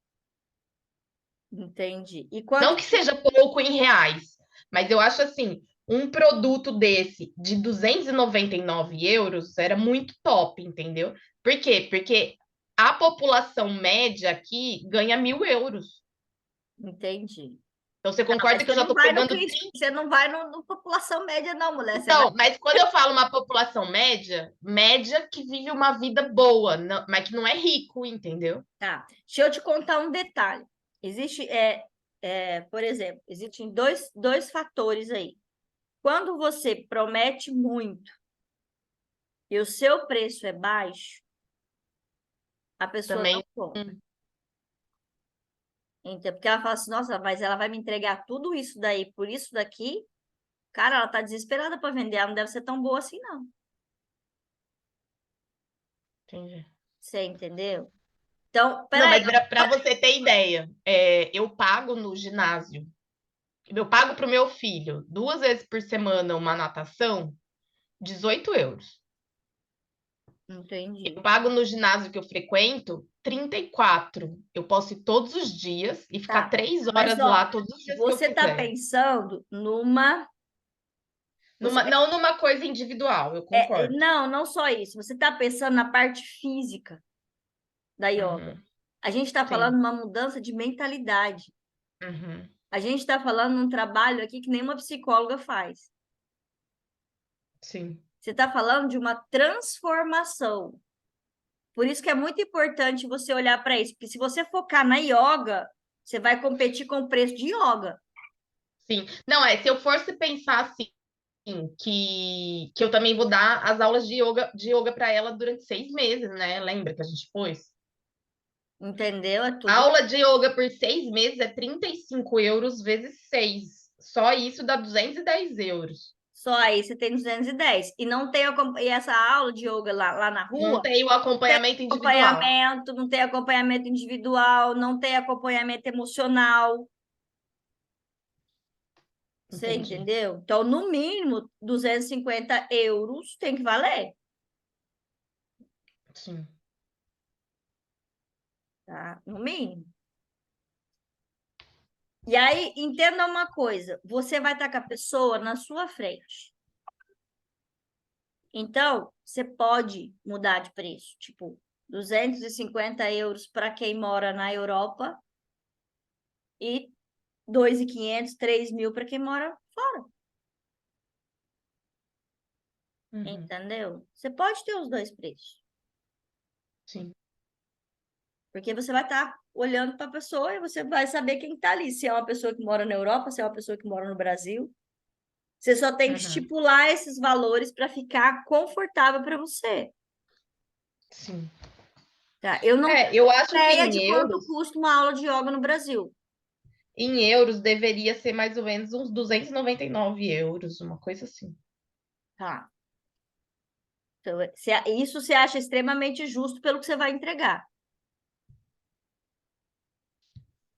entendi. E Não quanto que que... seja pouco em reais, mas eu acho assim, um produto desse de 299 euros era muito top, entendeu? Por quê? Porque a população média aqui ganha 1.000 euros. Entendi. Então você Mas concorda que você eu já não estou vai no pegando Cris, você não vai no população média, não, mulher. Você vai. Então, mas quando eu falo uma população média, média que vive uma vida boa, mas que não é rico, entendeu? Tá. Deixa eu te contar um detalhe. Existe, por exemplo, existem dois fatores aí. Quando você promete muito e o seu preço é baixo, a pessoa não Também. compra. Então, porque ela fala assim, nossa, mas ela vai me entregar tudo isso daí por isso daqui? Cara, ela tá desesperada para vender, ela não deve ser tão boa assim, não. Entendi. Você entendeu? Então, Não, peraí. mas para você ter ideia, eu pago no ginásio, eu pago para o meu filho 2 vezes por semana uma natação, 18 euros. Entendi. Eu pago no ginásio que eu frequento 34. Eu posso ir todos os dias e ficar Tá. três Mas, horas ó, lá todos os dias que eu você tá quiser. pensando numa. Você vai... Não numa coisa individual, eu concordo. Não, não só isso. Você tá pensando na parte física da yoga. Uhum, A gente está falando sim. uma mudança de mentalidade. Uhum, A gente está falando num trabalho aqui que nenhuma psicóloga faz. sim. Você está falando de uma transformação. Por isso que é muito importante você olhar para isso, porque se você focar na yoga, você vai competir com o preço de yoga. Sim. Não, se eu fosse pensar assim, que eu também vou dar as aulas de yoga para ela durante 6 meses, né? Lembra que a gente pôs? Entendeu? É A tudo. aula de yoga por 6 meses é 35 euros vezes 6. Só isso dá 210 euros. Só aí você tem 210. E não tem e essa aula de yoga lá na Não rua, tem o acompanhamento individual. acompanhamento, não tem acompanhamento individual, não tem acompanhamento emocional. Você Entendi. entendeu? Então, no mínimo, 250 euros tem que valer, Sim. tá? No mínimo. E aí, entenda uma coisa: você vai estar com a pessoa na sua frente. Então, você pode mudar de preço, tipo, 250 euros para quem mora na Europa e 2.500, 3.000 para quem mora fora, Uhum, entendeu? Você pode ter os dois preços, sim. porque você vai estar olhando para a pessoa e você vai saber quem está ali, se é uma pessoa que mora na Europa, se é uma pessoa que mora no Brasil. Você só tem que Uhum. estipular esses valores para ficar confortável para você. Sim. Tá? Eu não tenho Eu acho que ideia de quanto custa uma aula de yoga no Brasil. em euros deveria ser mais ou menos uns 299 euros, uma coisa assim. Tá? Então, isso você acha extremamente justo pelo que você vai entregar.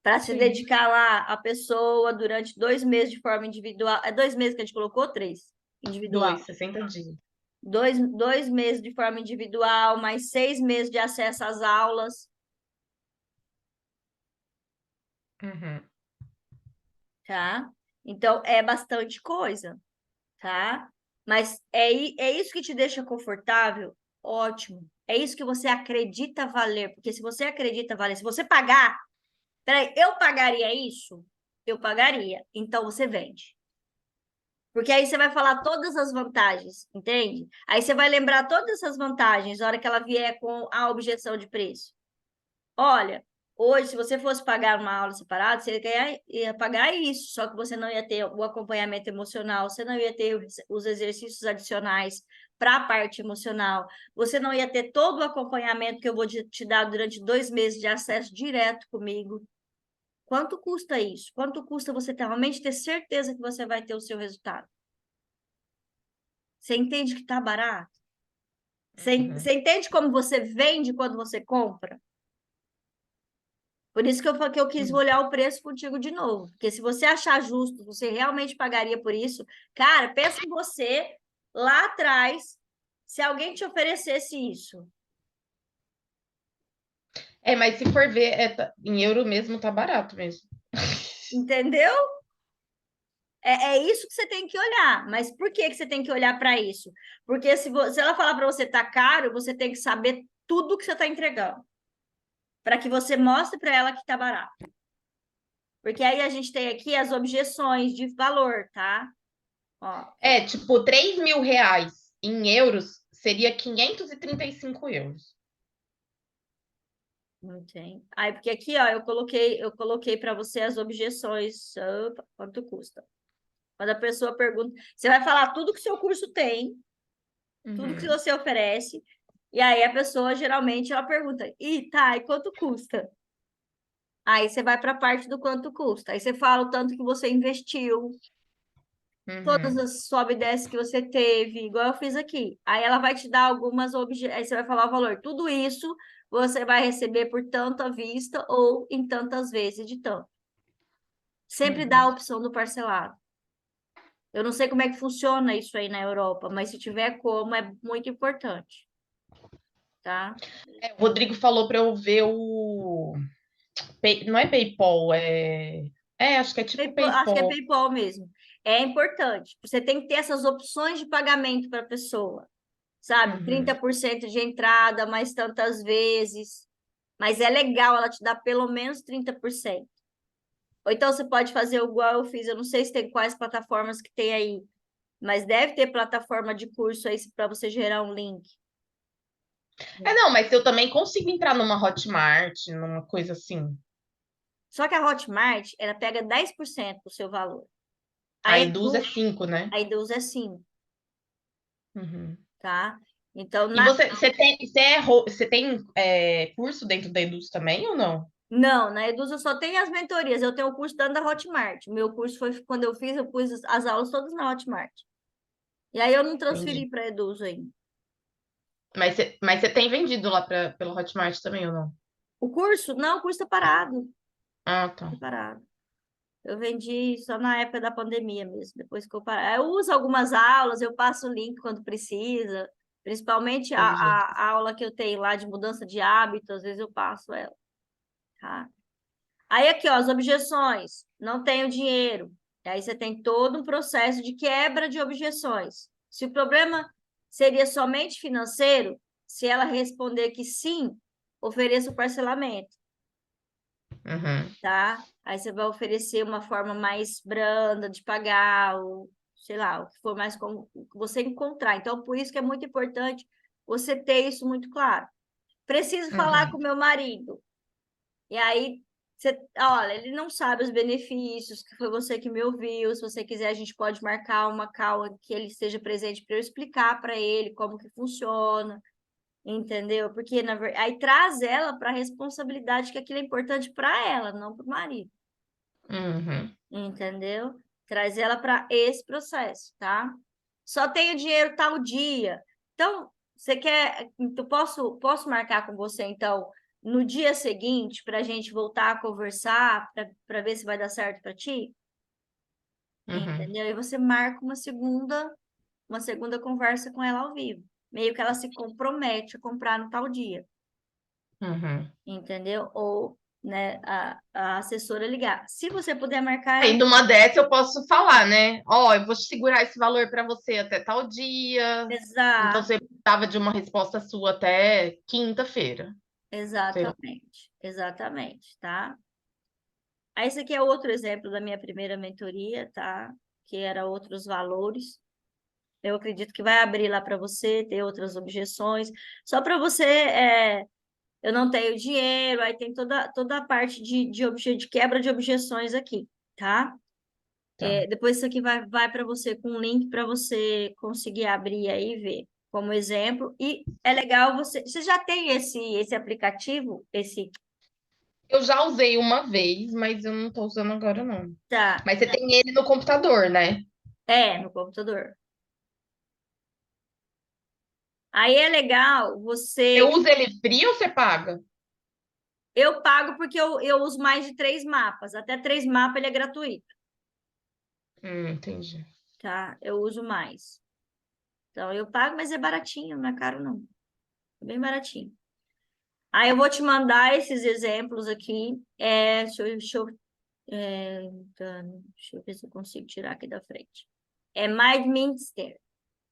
Para se Sim. dedicar lá a pessoa durante 2 meses de forma individual. É 2 meses que a gente colocou? 3? Individual. 60 dias. Dois meses de forma individual, mais 6 meses de acesso às aulas, Uhum. tá? Então, é bastante coisa, tá? Mas é isso que te deixa confortável? Ótimo. É isso que você acredita valer, porque se você acredita valer, se você pagar, peraí, eu pagaria isso? Eu pagaria. Então, você vende. Porque aí você vai falar todas as vantagens, entende? Aí você vai lembrar todas essas vantagens na hora que ela vier com a objeção de preço. Olha, hoje, se você fosse pagar uma aula separada, você ia pagar isso, só que você não ia ter o acompanhamento emocional, você não ia ter os exercícios adicionais para a parte emocional, você não ia ter todo o acompanhamento que eu vou te dar durante 2 meses de acesso direto comigo. Quanto custa isso? Quanto custa você realmente ter certeza que você vai ter o seu resultado? Você entende que está barato? Uhum. Você entende como você vende quando você compra? Por isso que eu quis Sim. olhar o preço contigo de novo. Porque se você achar justo, você realmente pagaria por isso, cara, pensa em você lá atrás, se alguém te oferecesse isso. Mas se for ver, em euro mesmo tá barato mesmo. Entendeu? É isso que você tem que olhar. Mas por que você tem que olhar para isso? Porque se ela falar para você tá caro, você tem que saber tudo que você está entregando. Para que você mostre para ela que tá barato. Porque aí a gente tem aqui as objeções de valor, tá? Ó, Tipo, 3.000 reais em euros seria 535 euros. não tem. Aí, porque aqui, ó, eu coloquei para você as objeções. Opa, quanto custa? Quando a pessoa pergunta, você vai falar tudo que o seu curso tem, tudo que Uhum. você oferece, e aí a pessoa geralmente ela pergunta: "E tá, e quanto custa?" Aí você vai para a parte do quanto custa. Aí você fala o tanto que você investiu, todas Uhum. as sobe e desce que você teve, igual eu fiz aqui. Aí ela vai te dar algumas objeções, aí você vai falar o valor. Tudo isso você vai receber por tanto à vista ou em tantas vezes de tanto. Sempre dá a Uhum. opção do parcelado. Eu não sei como é que funciona isso aí na Europa, mas se tiver como, é muito importante, tá? O Rodrigo falou para eu ver o. Não é PayPal, acho que é tipo Acho que é PayPal. PayPal mesmo. É importante. Você tem que ter essas opções de pagamento para a pessoa, sabe? Uhum. 30% de entrada, mais tantas vezes. Mas é legal ela te dar pelo menos 30%. Ou então você pode fazer igual eu fiz. Eu não sei se tem quais plataformas que tem aí, mas deve ter plataforma de curso aí para você gerar um link. Não, mas eu também consigo entrar numa Hotmart, numa coisa assim. Só que a Hotmart, ela pega 10% do seu valor. A A Eduz é Edu, 5, né? a Eduz é 5, Uhum. tá? Então, E você tem curso dentro da Eduz também ou não? não, na Eduz eu só tenho as mentorias. Eu tenho o curso dentro da Hotmart. Meu curso foi quando eu fiz, eu pus as aulas todas na Hotmart. E aí eu não Entendi. transferi para a Eduz ainda. Mas você tem vendido lá pelo Hotmart também ou não? O curso? Não, o curso está parado. Ah, tá. Tá parado. Eu vendi só na época da pandemia mesmo, depois que eu parei. Eu uso algumas aulas, eu passo o link quando precisa, principalmente a, Entendi. a, a aula que eu tenho lá de mudança de hábito, às vezes eu passo ela, tá? Aí aqui, ó, as objeções. Não tenho dinheiro. E aí você tem todo um processo de quebra de objeções. Se o problema seria somente financeiro, se ela responder que sim, ofereça o parcelamento, Uhum. tá? Aí você vai oferecer uma forma mais branda de pagar, ou sei lá, o que for mais como você encontrar. Então, por isso que é muito importante você ter isso muito claro. Preciso falar com Uhum. meu marido. E aí olha, ele não sabe os benefícios, que foi você que me ouviu. Se você quiser, a gente pode marcar uma call que ele esteja presente para eu explicar para ele como que funciona, entendeu? Porque aí traz ela para a responsabilidade que aquilo é importante para ela, não para o marido, Uhum. entendeu? Traz ela para esse processo, tá? Só tenho dinheiro tal dia. Então, você quer. Então, posso marcar com você, então, no dia seguinte, para a gente voltar a conversar, para ver se vai dar certo para ti? Uhum. Entendeu? E você marca uma segunda conversa com ela ao vivo. Meio que ela se compromete a comprar no tal dia, Uhum. entendeu? Ou, né, a assessora ligar. Se você puder marcar, Aí, numa dessa, eu posso falar, né? Ó, eu vou segurar esse valor para você até tal dia. Então, exato, você precisava de uma resposta sua até quinta-feira. Sei lá. exatamente, tá? Aí, esse aqui é outro exemplo da minha primeira mentoria, tá? Que era outros valores. Eu acredito que vai abrir lá para você ter outras objeções. Só para você, eu não tenho dinheiro, aí tem toda a parte de quebra de objeções aqui, tá? Tá. Depois isso aqui vai para você com um link para você conseguir abrir aí e ver como exemplo. E é legal você já tem esse aplicativo, Eu já usei uma vez, mas eu não tô usando agora, não. tá, Mas você tem ele no computador, né? no computador. Aí é legal Você você. usa ele free ou você paga? Eu pago porque eu uso mais de 3 mapas. Até 3 mapas ele é gratuito, Entendi. tá? Eu uso mais. Então eu pago, mas é baratinho, não é caro, não. É bem baratinho. Aí eu vou te mandar esses exemplos aqui. Deixa eu ver se eu consigo tirar aqui da frente. É MindMinster,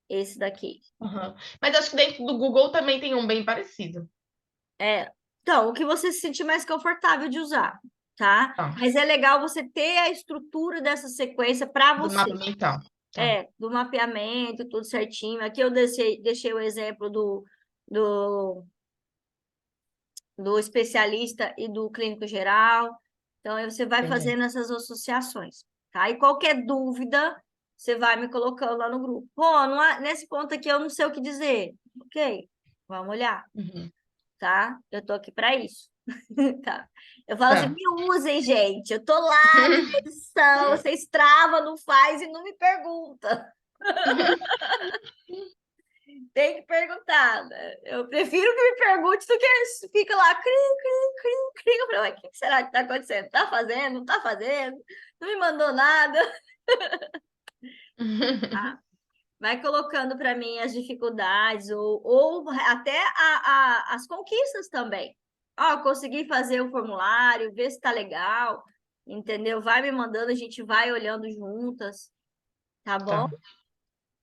esse daqui. Aham. Mas acho que dentro do Google também tem um bem parecido. Então, o que você se sentir mais confortável de usar, tá? Tá. Mas é legal você ter a estrutura dessa sequência para Do você. mapa mental. Tá. Do mapeamento, tudo certinho. Aqui eu deixei o exemplo do, do especialista e do clínico geral. Então, aí você vai Entendi. fazendo essas associações, tá? E qualquer dúvida, você vai me colocando lá no grupo. Pô, nesse ponto aqui eu não sei o que dizer. Ok, vamos olhar, Uhum. tá? Eu tô aqui para isso. Tá. Eu falo assim, Tá. me usem, gente. Eu tô lá à disposição. Vocês travam, não faz e não me pergunta. Tem que perguntar, né? Eu prefiro que me pergunte do que fica lá, cri, cri, cri, cri. Eu falei, "Ué, o que será que tá acontecendo? Tá fazendo? Não tá fazendo? Não me mandou nada." Tá? Vai colocando para mim as dificuldades ou até as conquistas também. Ó, consegui fazer o formulário, ver se tá legal, entendeu? Vai me mandando, a gente vai olhando juntas, tá bom? Tá.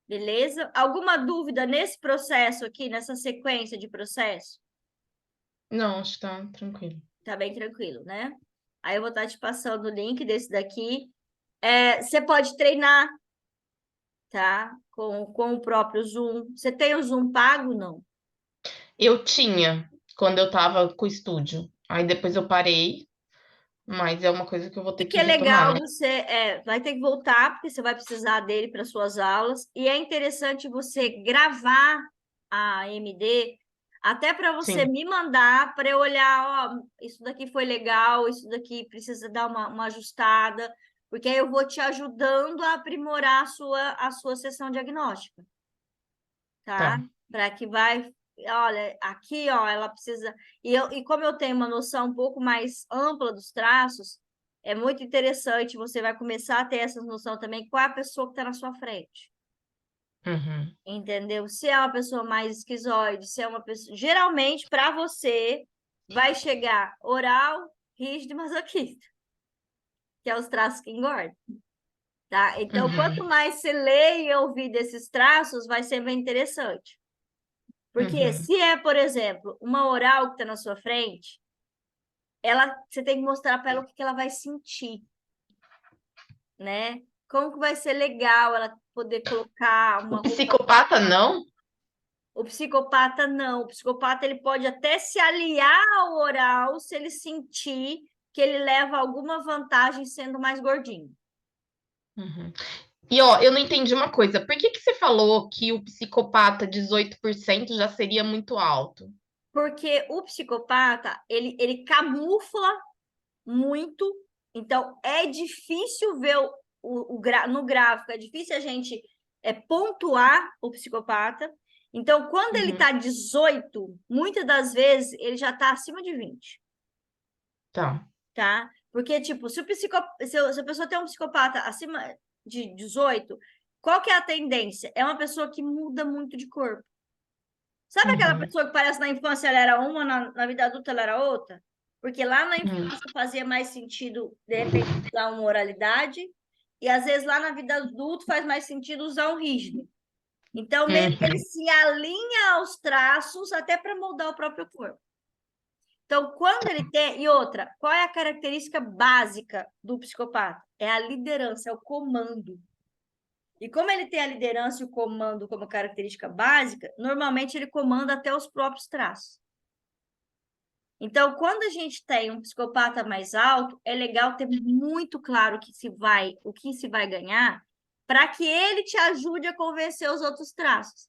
Beleza? Alguma dúvida nesse processo aqui, nessa sequência de processo? Não, acho que tá tranquilo. Tá bem tranquilo, né? Aí eu vou estar te passando o link desse daqui. Você pode treinar, tá? Com o próprio Zoom. Você tem o Zoom pago, não? Eu tinha, quando eu tava com o estúdio. Aí depois eu parei, mas é uma coisa que eu vou E ter que que é retomar, legal, né? você vai ter que voltar, porque você vai precisar dele para suas aulas. E é interessante você gravar a MD, até para você Sim, me mandar, para eu olhar, ó, isso daqui foi legal, isso daqui precisa dar uma ajustada, porque aí eu vou te ajudando a aprimorar a sua sessão diagnóstica, tá? tá. Para que vai, olha, aqui, ó, ela precisa. E como eu tenho uma noção um pouco mais ampla dos traços, é muito interessante, você vai começar a ter essa noção também com a pessoa que está na sua frente. Uhum. Entendeu? Se é uma pessoa mais esquizoide, se é uma pessoa. Geralmente, para você, vai chegar oral, rígido e masoquista, que é os traços que engordam. Tá? Então, quanto Uhum. mais você lê e ouvir desses traços, vai ser bem interessante. Porque Uhum. se é, por exemplo, uma oral que está na sua frente, você tem que mostrar para ela o que ela vai sentir, né? Como que vai ser legal ela poder colocar O uma roupa. psicopata não? O psicopata não. O psicopata ele pode até se aliar ao oral se ele sentir que ele leva alguma vantagem sendo mais gordinho. Uhum. E ó, eu não entendi uma coisa. Por que que você falou que o psicopata 18% já seria muito alto? Porque o psicopata, ele camufla muito, então é difícil ver no gráfico, é difícil a gente pontuar o psicopata. Então, quando ele Uhum. está 18, muitas das vezes ele já está acima de 20, Tá. tá? Porque, tipo, se a pessoa tem um psicopata acima de 18, qual que é a tendência? É uma pessoa que muda muito de corpo. Sabe aquela Uhum. pessoa que parece na infância ela era uma, na vida adulta ela era outra? Porque lá na Uhum. infância fazia mais sentido, de repente, usar uma oralidade, e às vezes lá na vida adulta faz mais sentido usar um rígido. Então, meio que ele Uhum. se alinha aos traços até para moldar o próprio corpo. Então, quando ele tem. E outra, qual é a característica básica do psicopata? É a liderança, é o comando. E como ele tem a liderança e o comando como característica básica, normalmente ele comanda até os próprios traços. Então, quando a gente tem um psicopata mais alto, é legal ter muito claro o que se vai ganhar, para que ele te ajude a convencer os outros traços.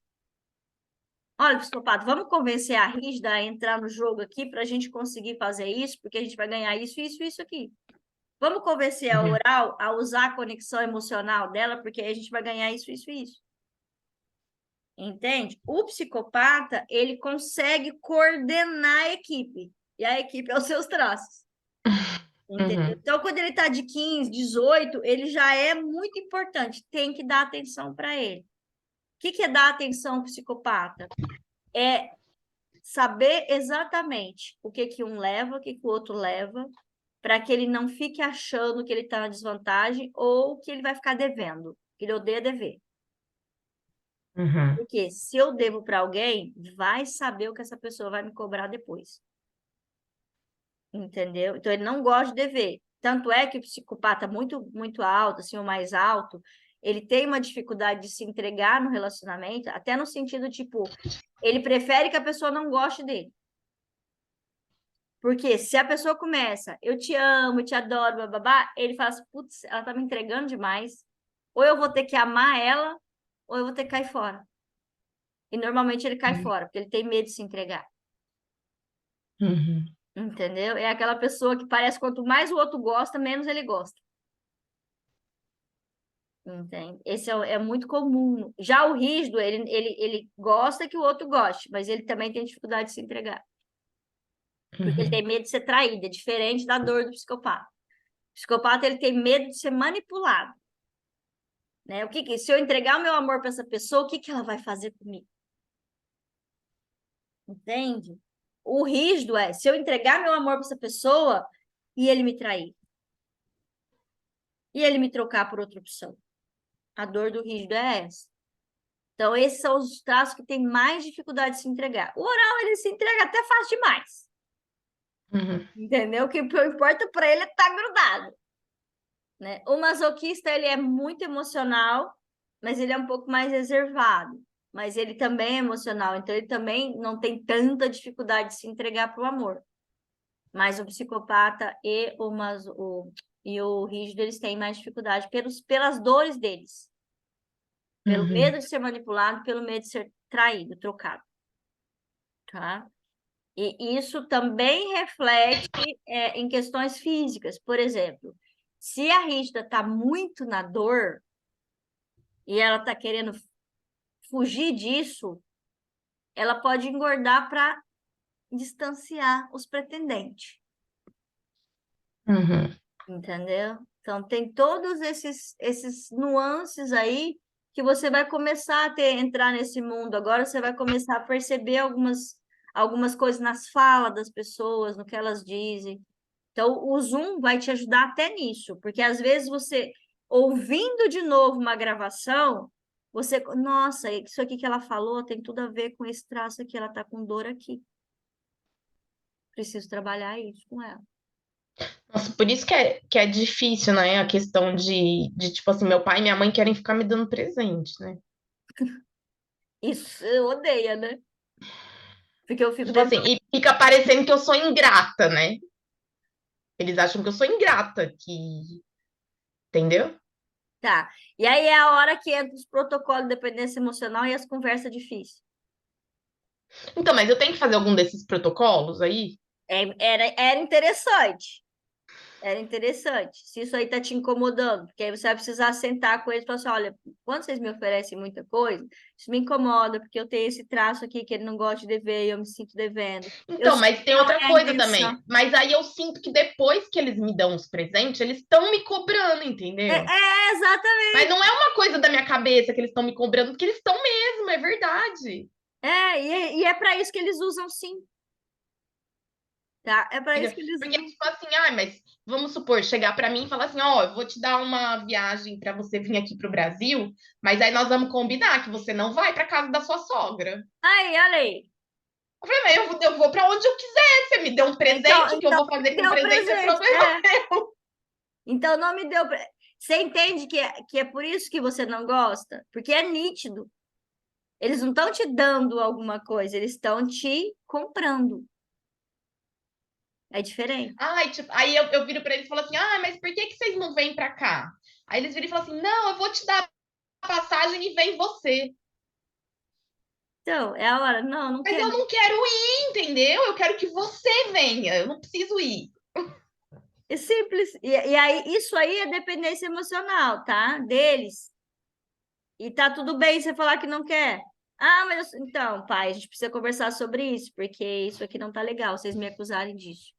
Olha, psicopata, vamos convencer a rígida a entrar no jogo aqui para a gente conseguir fazer isso, porque a gente vai ganhar isso, isso, isso aqui. Vamos convencer a Uhum. oral a usar a conexão emocional dela, porque aí a gente vai ganhar isso, isso, isso. Entende? O psicopata, ele consegue coordenar a equipe. E a equipe é os seus traços. Entendeu? Uhum. Então, quando ele está de 15, 18, ele já é muito importante. Tem que dar atenção para ele. O que é dar atenção ao psicopata? É saber exatamente o que um leva, o que o outro leva, para que ele não fique achando que ele está na desvantagem ou que ele vai ficar devendo, que ele odeia dever. Uhum. Porque se eu devo para alguém, vai saber o que essa pessoa vai me cobrar depois. Entendeu? Então ele não gosta de dever. Tanto é que o psicopata muito alto, assim, o mais alto, ele tem uma dificuldade de se entregar no relacionamento, até no sentido, tipo, ele prefere que a pessoa não goste dele. Porque se a pessoa começa, eu te amo, eu te adoro, bababá, ele fala assim, putz, ela tá me entregando demais. Ou eu vou ter que amar ela, ou eu vou ter que cair fora. E normalmente ele cai fora, porque ele tem medo de se entregar. Uhum. Entendeu? É aquela pessoa que parece quanto mais o outro gosta, menos ele gosta. Entende? Esse é muito comum. Já o rígido, ele gosta que o outro goste, mas ele também tem dificuldade de se entregar. Porque ele tem Uhum. medo de ser traído, é diferente da dor do psicopata. O psicopata, ele tem medo de ser manipulado. Né? Se eu entregar o meu amor para essa pessoa, o que ela vai fazer comigo? Entende? O rígido é, se eu entregar meu amor para essa pessoa e ele me trair, e ele me trocar por outra opção. A dor do rígido é essa. Então, esses são os traços que têm mais dificuldade de se entregar. O oral, ele se entrega até fácil demais. Uhum. Entendeu? O que importa para ele é estar grudado. Né? O masoquista, ele é muito emocional, mas ele é um pouco mais reservado. Mas ele também é emocional, então ele também não tem tanta dificuldade de se entregar para o amor. Mas o psicopata e o rígido, eles têm mais dificuldade pelas dores deles. Pelo medo Uhum. de ser manipulado, pelo medo de ser traído, trocado. Tá? E isso também reflete em questões físicas. Por exemplo, se a rígida está muito na dor e ela está querendo fugir disso, ela pode engordar para distanciar os pretendentes. Uhum. Entendeu? Então, tem todos esses nuances aí que você vai começar entrar nesse mundo. Agora você vai começar a perceber algumas coisas nas falas das pessoas, no que elas dizem. Então, o Zoom vai te ajudar até nisso, porque às vezes você, ouvindo de novo uma gravação, você, nossa, isso aqui que ela falou tem tudo a ver com esse traço aqui, ela está com dor aqui. Preciso trabalhar isso com ela. Nossa, por isso que é difícil, né? A questão tipo assim, meu pai e minha mãe querem ficar me dando presente, né? Isso eu odeia, né? Porque eu fico Tipo assim, e fica parecendo que eu sou ingrata, né? Eles acham que eu sou ingrata, que... Entendeu? Tá. E aí é a hora que entra os protocolos de dependência emocional e as conversas difíceis. Então, mas eu tenho que fazer algum desses protocolos aí? Era interessante. Era interessante. Se isso aí tá te incomodando, porque aí você vai precisar sentar com eles e falar assim: olha, quando vocês me oferecem muita coisa, isso me incomoda, porque eu tenho esse traço aqui que ele não gosta de dever e eu me sinto devendo. Eu Então, sei mas que tem não outra é a coisa também. intenção. Mas aí eu sinto que depois que eles me dão os presentes, eles estão me cobrando, entendeu? Mas Exatamente. não é uma coisa da minha cabeça que eles estão me cobrando, porque eles estão mesmo, é verdade. E é para isso que eles usam, sim. Tá? É para isso que eles Porque, usam. tipo assim, ai, mas vamos supor, chegar pra mim e falar assim, ó, eu vou te dar uma viagem pra você vir aqui pro Brasil, mas aí nós vamos combinar que você não vai pra casa da sua sogra. Aí, olha aí. Eu falei, mas eu vou pra onde eu quiser. Você me deu um presente, o que eu Então vou não fazer me com o deu presente é presente. problema meu. Então não me deu. Você entende que é por isso que você não gosta? Porque é nítido. Eles não estão te dando alguma coisa, eles estão te comprando. É diferente. Ai, tipo, aí eu viro pra eles e falo assim, ah, mas por que vocês não vêm pra cá? Aí eles viram e falam assim, não, eu vou te dar a passagem e vem você. Então, é a hora. Não, não Mas eu quero. não quero ir, entendeu? Eu quero que você venha, eu não preciso ir. É simples. E aí, isso aí é dependência emocional, tá? Deles. E tá tudo bem você falar que não quer. Ah, então, pai, a gente precisa conversar sobre isso, porque isso aqui não tá legal, vocês me acusarem disso.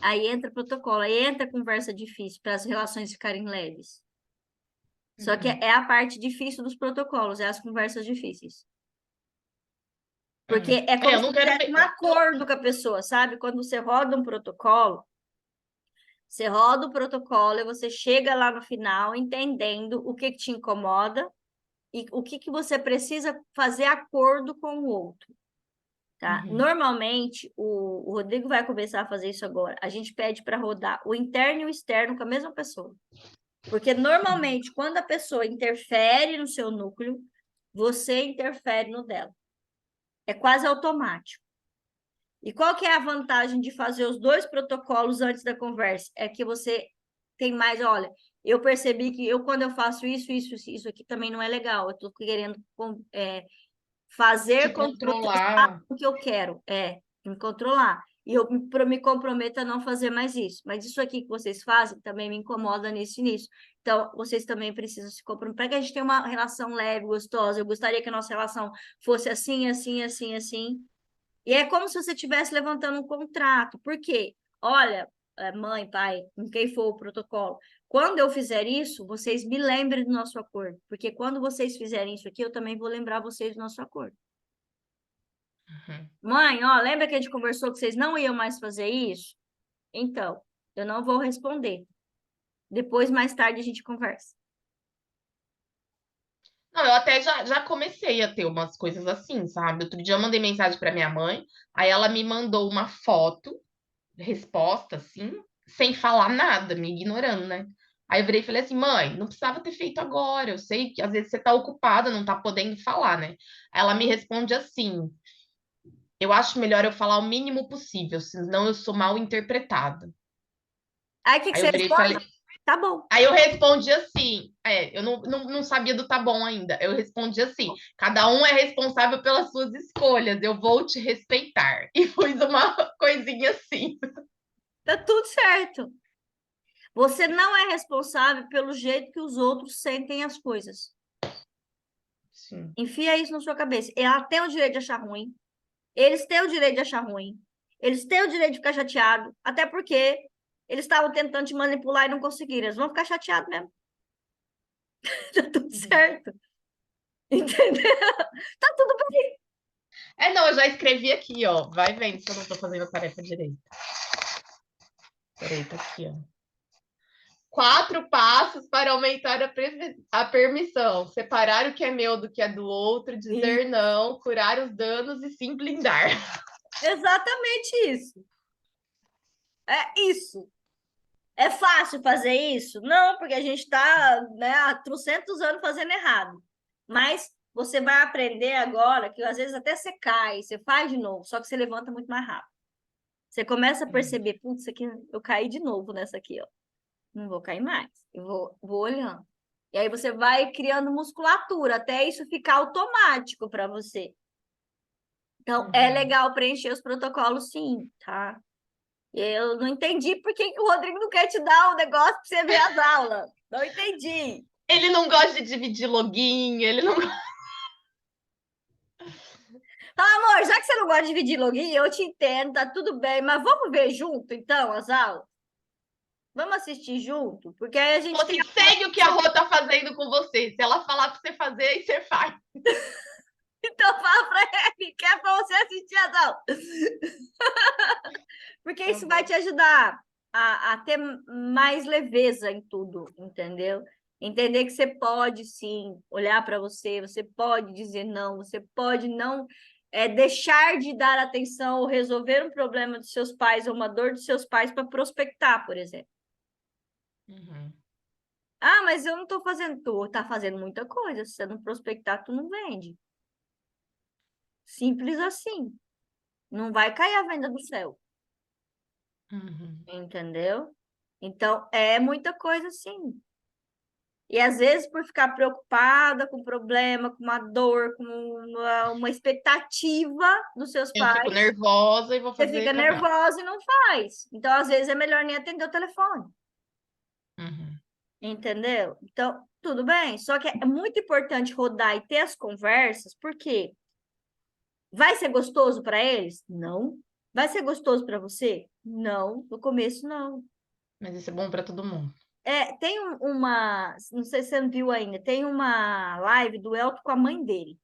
Aí entra protocolo, aí entra conversa difícil para as relações ficarem leves. Só que Uhum. é a parte difícil dos protocolos, é as conversas difíceis. Porque É. é É, como eu se não você quero tivesse ver. um acordo com a pessoa, sabe? Quando você roda um protocolo, você roda o protocolo e você chega lá no final entendendo o que te incomoda e o que você precisa fazer acordo com o outro, tá? Uhum. Normalmente, o Rodrigo vai começar a fazer isso agora. A gente pede para rodar o interno e o externo com a mesma pessoa. Porque normalmente, quando a pessoa interfere no seu núcleo, você interfere no dela. É quase automático. E qual que é a vantagem de fazer os dois protocolos antes da conversa? É que você tem mais, olha, eu percebi que quando eu faço isso aqui também não é legal. Eu estou querendo Te fazer com que vocês façam controlar. o que eu quero, me controlar. E eu me comprometo a não fazer mais isso. Mas isso aqui que vocês fazem também me incomoda nisso e nisso. Então, vocês também precisam se comprometer para que a gente tenha uma relação leve, gostosa. Eu gostaria que a nossa relação fosse assim, assim, assim, assim. E é como se você estivesse levantando um contrato. Por quê? Olha, mãe, pai, com quem for o protocolo, quando eu fizer isso, vocês me lembrem do nosso acordo. Porque quando vocês fizerem isso aqui, eu também vou lembrar vocês do nosso acordo. Uhum. Mãe, ó, lembra que a gente conversou que vocês não iam mais fazer isso? Então, eu não vou responder. Depois, mais tarde, a gente conversa. Não, eu até já comecei a ter umas coisas assim, sabe? Outro dia eu mandei mensagem para minha mãe, aí ela me mandou uma foto, resposta, assim, sem falar nada, me ignorando, né? Aí eu virei e falei assim, mãe, não precisava ter feito agora, eu sei que às vezes você tá ocupada, não tá podendo falar, né? Aí ela me responde assim, eu acho melhor eu falar o mínimo possível, senão eu sou mal interpretada. Aí, o que Aí você eu virei e responde? falei, Tá bom. aí eu respondi assim, eu não sabia do tá bom ainda. Eu respondi assim: cada um é responsável pelas suas escolhas, eu vou te respeitar. E pus uma coisinha assim. Tá tudo certo. Você não é responsável pelo jeito que os outros sentem as coisas. Sim. Enfia isso na sua cabeça. Ela tem o direito de achar ruim. Eles têm o direito de achar ruim. Eles têm o direito de ficar chateado. Até porque eles estavam tentando te manipular e não conseguiram. Eles vão ficar chateados mesmo. Tá tudo Uhum. certo. Entendeu? Tá tudo bem. Não, eu já escrevi aqui, ó. Vai vendo se eu não tô fazendo a tarefa direito. Peraí, tá aqui, ó. 4 passos para aumentar a permissão: separar o que é meu do que é do outro, E dizer não, curar os danos e se blindar. exatamente isso. É isso. É fácil fazer isso? Não, porque a gente está, né, há trocentos anos fazendo errado. Mas você vai aprender agora que às vezes até você cai, você faz de novo, só que você levanta muito mais rápido. Você começa a perceber, putz, isso aqui, eu caí de novo nessa aqui, ó. Não vou cair mais. Eu vou olhando. E aí você vai criando musculatura até isso ficar automático para você. Então, é Uhum. legal preencher os protocolos, sim, tá? Eu não entendi por que que o Rodrigo não quer te dar o negócio para você ver as aulas. Não entendi. Ele não gosta de dividir login, ele não. Então, amor, já que você não gosta de dividir login, eu te entendo, tá tudo bem, mas vamos ver junto, então, as aulas? Vamos assistir junto? Porque aí a gente Falou tem assim, segue o que a Rô tá fazendo com você. Se ela falar pra você fazer, aí você faz. Então fala pra ele que é pra você assistir as aulas. Porque Tá isso vai bom. te ajudar a ter mais leveza em tudo, entendeu? Entender que você pode sim olhar para você, você pode dizer não, você pode não deixar de dar atenção ou resolver um problema dos seus pais ou uma dor dos seus pais para prospectar, por exemplo. Uhum. Ah, mas eu não estou fazendo, tu tá fazendo muita coisa. Se você não prospectar, tu não vende. Simples assim. Não vai cair a venda do céu. Uhum. Entendeu? Então, é muita coisa sim. E às vezes, por ficar preocupada com o problema, com uma dor, com uma expectativa dos seus Eu fico pais, nervosa e vou você fazer fica cagar. nervosa e não faz. Então, às vezes, é melhor nem atender o telefone. Uhum. Entendeu? Então, tudo bem. Só que é muito importante rodar e ter as conversas, porque vai ser gostoso para eles? Não. Vai ser gostoso para você? Não. No começo, não. Mas isso é bom pra todo mundo. Tem não sei se você não viu ainda, tem uma live do Elton com a mãe dele,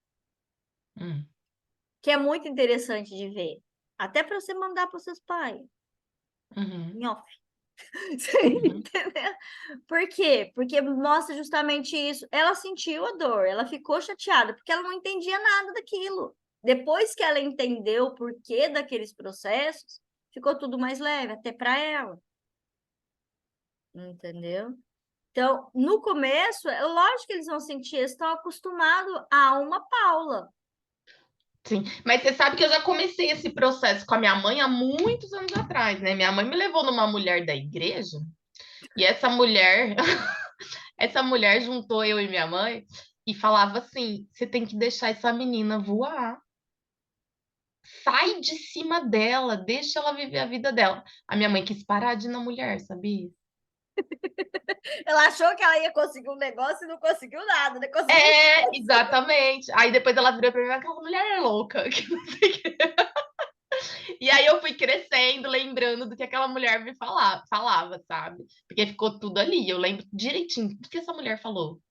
Uhum. que é muito interessante de ver. Até para você mandar para os seus pais, Uhum. em off. Você Uhum. entendeu? Por quê? Porque mostra justamente isso. Ela sentiu a dor, ela ficou chateada, porque ela não entendia nada daquilo. Depois que ela entendeu o porquê daqueles processos, ficou tudo mais leve, até para ela. Entendeu? Então, no começo, é lógico que eles vão sentir, eles estão acostumados a uma Paula. Sim, mas você sabe que eu já comecei esse processo com a minha mãe há muitos anos atrás, né? Minha mãe me levou numa mulher da igreja e essa mulher, essa mulher juntou eu e minha mãe e falava assim: você tem que deixar essa menina voar. Sai de cima dela, deixa ela viver a vida dela. A minha mãe quis parar de ir na mulher, sabia? Ela achou que ela ia conseguir um negócio e não conseguiu nada, né? Conseguiu. É, exatamente. Aí depois ela virou pra mim, aquela mulher é louca, que não sei o quê. E aí eu fui crescendo, lembrando do que aquela mulher me falava, sabe? Porque ficou tudo ali. Eu lembro direitinho do que essa mulher falou.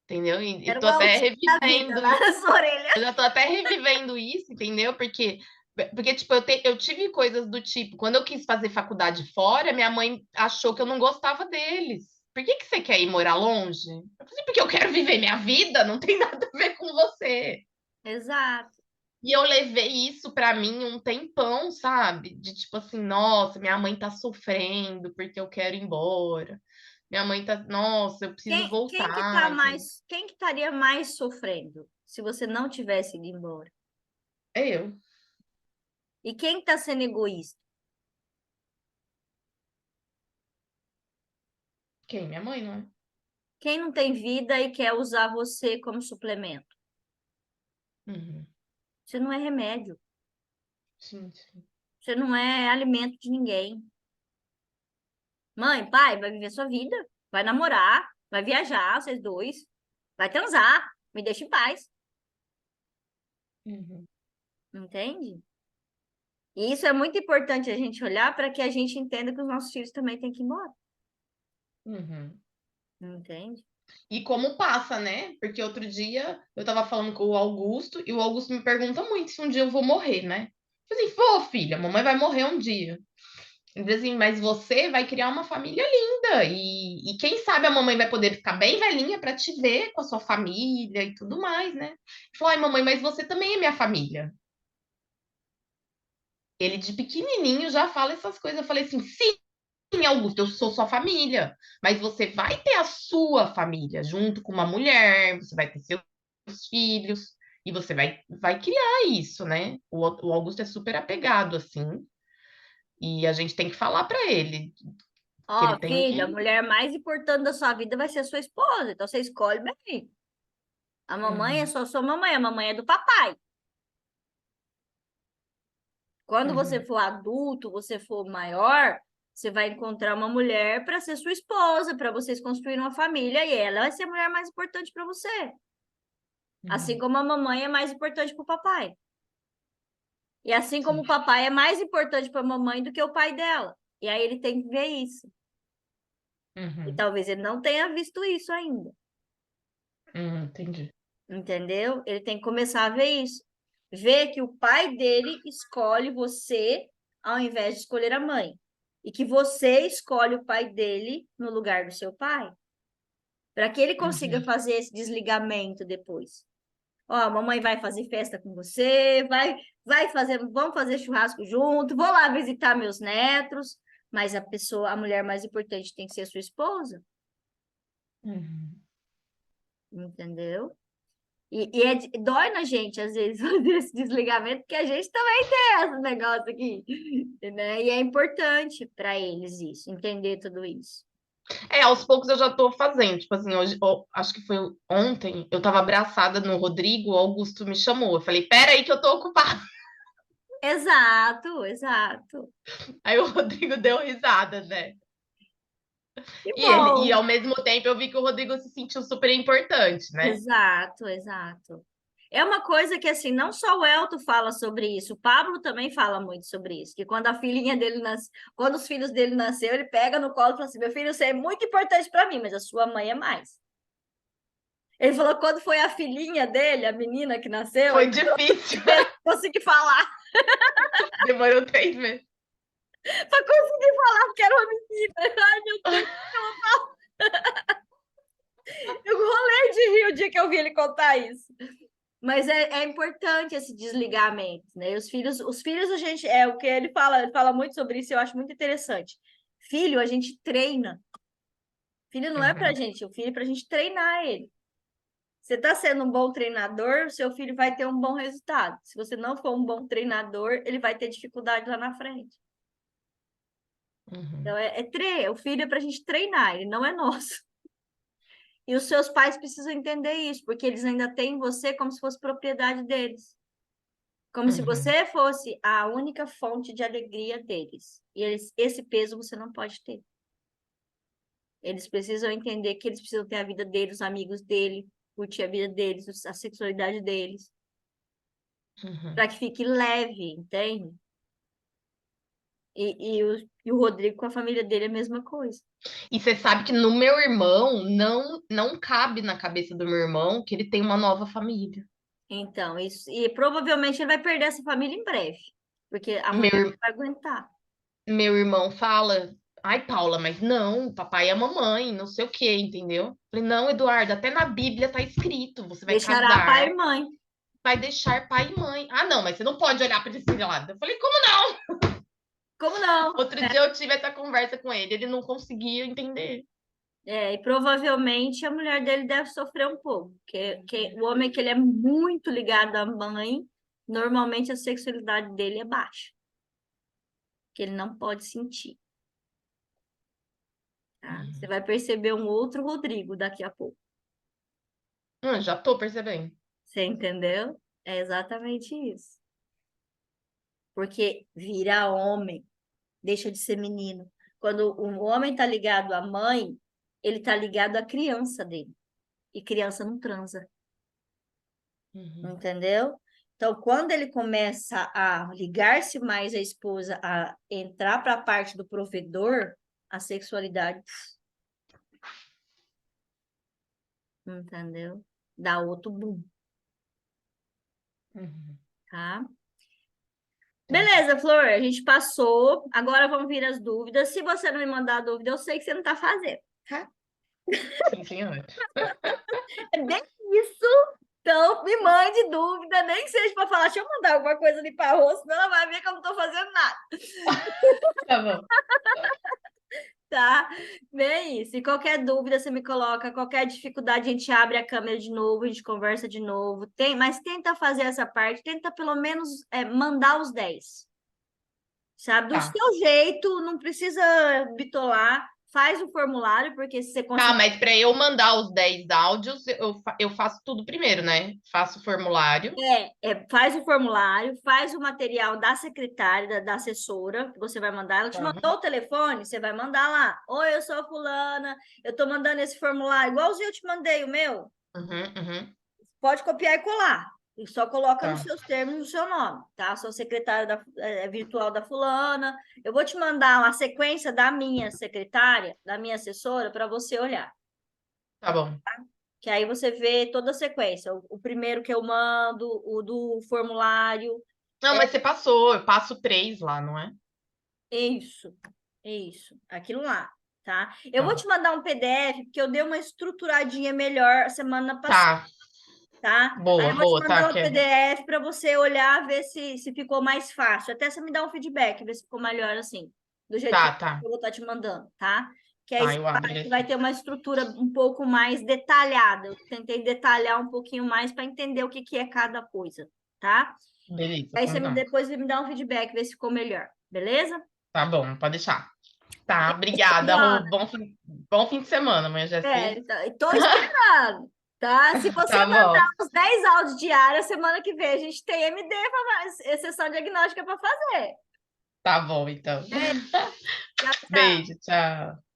Entendeu? E Era tô uma até altinha da vida revivendo lá isso. na sua orelha. Eu já tô até revivendo isso, entendeu? Porque tipo, eu tive coisas do tipo, quando eu quis fazer faculdade fora, minha mãe achou que eu não gostava deles. Por que que você quer ir morar longe? Eu falei, assim, porque eu quero viver minha vida, não tem nada a ver com você. Exato. E eu levei isso pra mim um tempão, sabe? De tipo assim, nossa, minha mãe tá sofrendo porque eu quero ir embora. Minha mãe tá, nossa, eu preciso Quem que tá voltar. mais, quem que estaria mais sofrendo se você não tivesse ido embora? É eu. E quem tá sendo egoísta? Quem? Minha mãe, não é? Quem não tem vida e quer usar você como suplemento? Uhum. Você não é remédio. Sim, sim. Você não é alimento de ninguém. Mãe, pai, vai viver sua vida. Vai namorar, vai viajar, vocês dois. Vai transar. Me deixa em paz. Uhum. Entende? E isso é muito importante a gente olhar para que a gente entenda que os nossos filhos também têm que ir embora. Uhum. Entende? E como passa, né? Porque outro dia eu tava falando com o Augusto e o Augusto me pergunta muito se um dia eu vou morrer, né? Eu falei assim, pô, filha, a mamãe vai morrer um dia. Ele diz assim, mas você vai criar uma família linda e quem sabe a mamãe vai poder ficar bem velhinha para te ver com a sua família e tudo mais, né? Ele falou, ai, mamãe, mas você também é minha família. Ele de pequenininho já fala essas coisas. Eu falei assim, sim, Augusto, eu sou sua família, mas você vai ter a sua família junto com uma mulher, você vai ter seus filhos e você vai criar isso, né? O Augusto é super apegado, assim. E a gente tem que falar para ele que ele Ó, tem filha, a que. mulher mais importante da sua vida vai ser a sua esposa, então você escolhe bem. A mamãe é Uhum, só sua mamãe, a mamãe é do papai. Quando você uhum, for adulto, você for maior, você vai encontrar uma mulher para ser sua esposa, para vocês construírem uma família, e ela vai ser a mulher mais importante para você. Assim uhum. como a mamãe é mais importante para o papai. E assim como Sim. o papai é mais importante para a mamãe do que o pai dela. E aí ele tem que ver isso. E Uhum, talvez ele não tenha visto isso ainda. entendi. Entendeu? Ele tem que começar a ver isso. Ver que o pai dele escolhe você ao invés de escolher a mãe. E que você escolhe o pai dele no lugar do seu pai. Para que ele consiga Uhum, fazer esse desligamento depois. Ó, a mamãe vai fazer festa com você, vai fazer, vamos fazer churrasco junto, vou lá visitar meus netos, mas a pessoa, a mulher mais importante tem que ser a sua esposa, uhum. entendeu? Dói na gente, às vezes, fazer esse desligamento, porque a gente também tem esse negócio aqui, né? E é importante para eles isso, entender tudo isso. Aos poucos eu já tô fazendo. Tipo assim, hoje, acho que foi ontem, eu tava abraçada no Rodrigo, o Augusto me chamou. Eu falei, pera aí que eu tô ocupada. Exato, exato. Aí o Rodrigo deu risada, né? Que E bom. ao mesmo tempo eu vi que o Rodrigo se sentiu super importante, né? Exato, exato. É uma coisa que, assim, não só o Elton fala sobre isso, o Pablo também fala muito sobre isso, que quando a filhinha dele nasce, quando os filhos dele nasceu, ele pega no colo e fala assim, meu filho, você é muito importante para mim, mas a sua mãe é mais. Ele falou que quando foi a filhinha dele, a menina que nasceu, Foi ele difícil. conseguiu falar, Demorou 3 meses. para conseguir falar porque era uma menina. Ai, meu Deus, eu rolei de rir o dia que eu vi ele contar isso. Mas é importante esse desligamento, né? Os filhos a gente é o que ele fala muito sobre isso, eu acho muito interessante. Filho, a gente treina. Filho não é pra Uhum, gente, o filho é pra gente treinar ele. Você está sendo um bom treinador, seu filho vai ter um bom resultado. Se você não for um bom treinador, ele vai ter dificuldade lá na frente. uhum, Então, o filho é para a gente treinar, ele não é nosso. E os seus pais precisam entender isso, porque eles ainda têm você como se fosse propriedade deles. Como se uhum, você fosse a única fonte de alegria deles. E esse peso você não pode ter. Eles precisam entender que eles precisam ter a vida deles, os amigos dele, curtir a vida deles, a sexualidade deles, uhum. para que fique leve, entende? E o Rodrigo com a família dele é a mesma coisa. E você sabe que no meu irmão não cabe na cabeça do meu irmão que ele tem uma nova família. Então, isso, e provavelmente ele vai perder essa família em breve, porque a mulher Meu, não vai aguentar. meu irmão fala, ai, Paula, mas não, papai e a mamãe, não sei o quê, entendeu? Falei, não, Eduardo, até na Bíblia tá escrito, você vai Deixará pai casar, e mãe. vai deixar pai e mãe. Ah, não, mas você não pode olhar para esse lado. Eu falei, como não? Como não? Outro dia eu tive essa conversa com ele não conseguia entender. E provavelmente a mulher dele deve sofrer um pouco, porque o homem que ele é muito ligado à mãe, normalmente a sexualidade dele é baixa, que ele não pode sentir, tá? Você vai perceber um outro Rodrigo daqui a pouco. Já tô percebendo. Você entendeu? É exatamente isso. Porque vira homem, deixa de ser menino. Quando o homem está ligado à mãe, ele está ligado à criança dele. E criança não transa. Uhum, Entendeu? Então, quando ele começa a ligar-se mais à esposa, a entrar para a parte do provedor, a sexualidade, entendeu? Dá outro boom, uhum, tá? entendi. Beleza, Flor, a gente passou. Agora vamos vir as dúvidas. Se você não me mandar dúvida, eu sei que você não está fazendo, tá? Sim, senhor. É bem isso. Então, me mande dúvida, nem que seja para falar, deixa eu mandar alguma coisa ali para a roça, senão ela vai ver que eu não estou fazendo nada. Tá bom. Tá? Bem isso. E qualquer dúvida você me coloca, qualquer dificuldade a gente abre a câmera de novo, a gente conversa de novo. Mas tenta fazer essa parte, tenta pelo menos mandar os 10. sabe? Do Tá. seu jeito, não precisa bitolar, faz o formulário, porque se você Tá, conseguir. mas para eu mandar os 10 áudios, eu faço tudo primeiro, né? Faço o formulário. Faz o formulário, faz o material da secretária, da assessora, que você vai mandar. Ela te Tá. mandou o telefone, você vai mandar lá. Oi, eu sou a fulana, eu tô mandando esse formulário, igualzinho eu te mandei o meu. Uhum. Pode copiar e colar. E só coloca nos Tá, seus termos o seu nome, tá? Sou secretária virtual da fulana. Eu vou te mandar uma sequência da minha secretária, da minha assessora, para você olhar. tá bom. Que aí você vê toda a sequência. O primeiro que eu mando, o do formulário. Não, É mas você passou, eu passo 3 lá, não é? isso, é isso, aquilo lá, tá? Eu vou Tá. te mandar um PDF, porque eu dei uma estruturadinha melhor semana passada, Tá, tá? Aí boa, eu vou te boa, tá. mandar um PDF para você olhar, ver se ficou mais fácil. Até você me dar um feedback, ver se ficou melhor assim, do jeito que Tá. eu vou estar te mandando, tá? Que aí Tá, você eu abro ele vai aqui. ter uma estrutura um pouco mais detalhada. Eu tentei detalhar um pouquinho mais para entender o que que é cada coisa, tá? Beleza, Aí combinado. depois você me dá um feedback, ver se ficou melhor, beleza? Tá bom, pode deixar. Tá, obrigada, Rô. Joana, Bom fim de semana, amanhã já é sexta. então, estou esperando, tá? Se você Tá mandar bom, uns 10 áudios diários, semana que vem a gente tem MD, sessão diagnóstica para fazer. tá bom, então. Tchau, tchau. Beijo, tchau.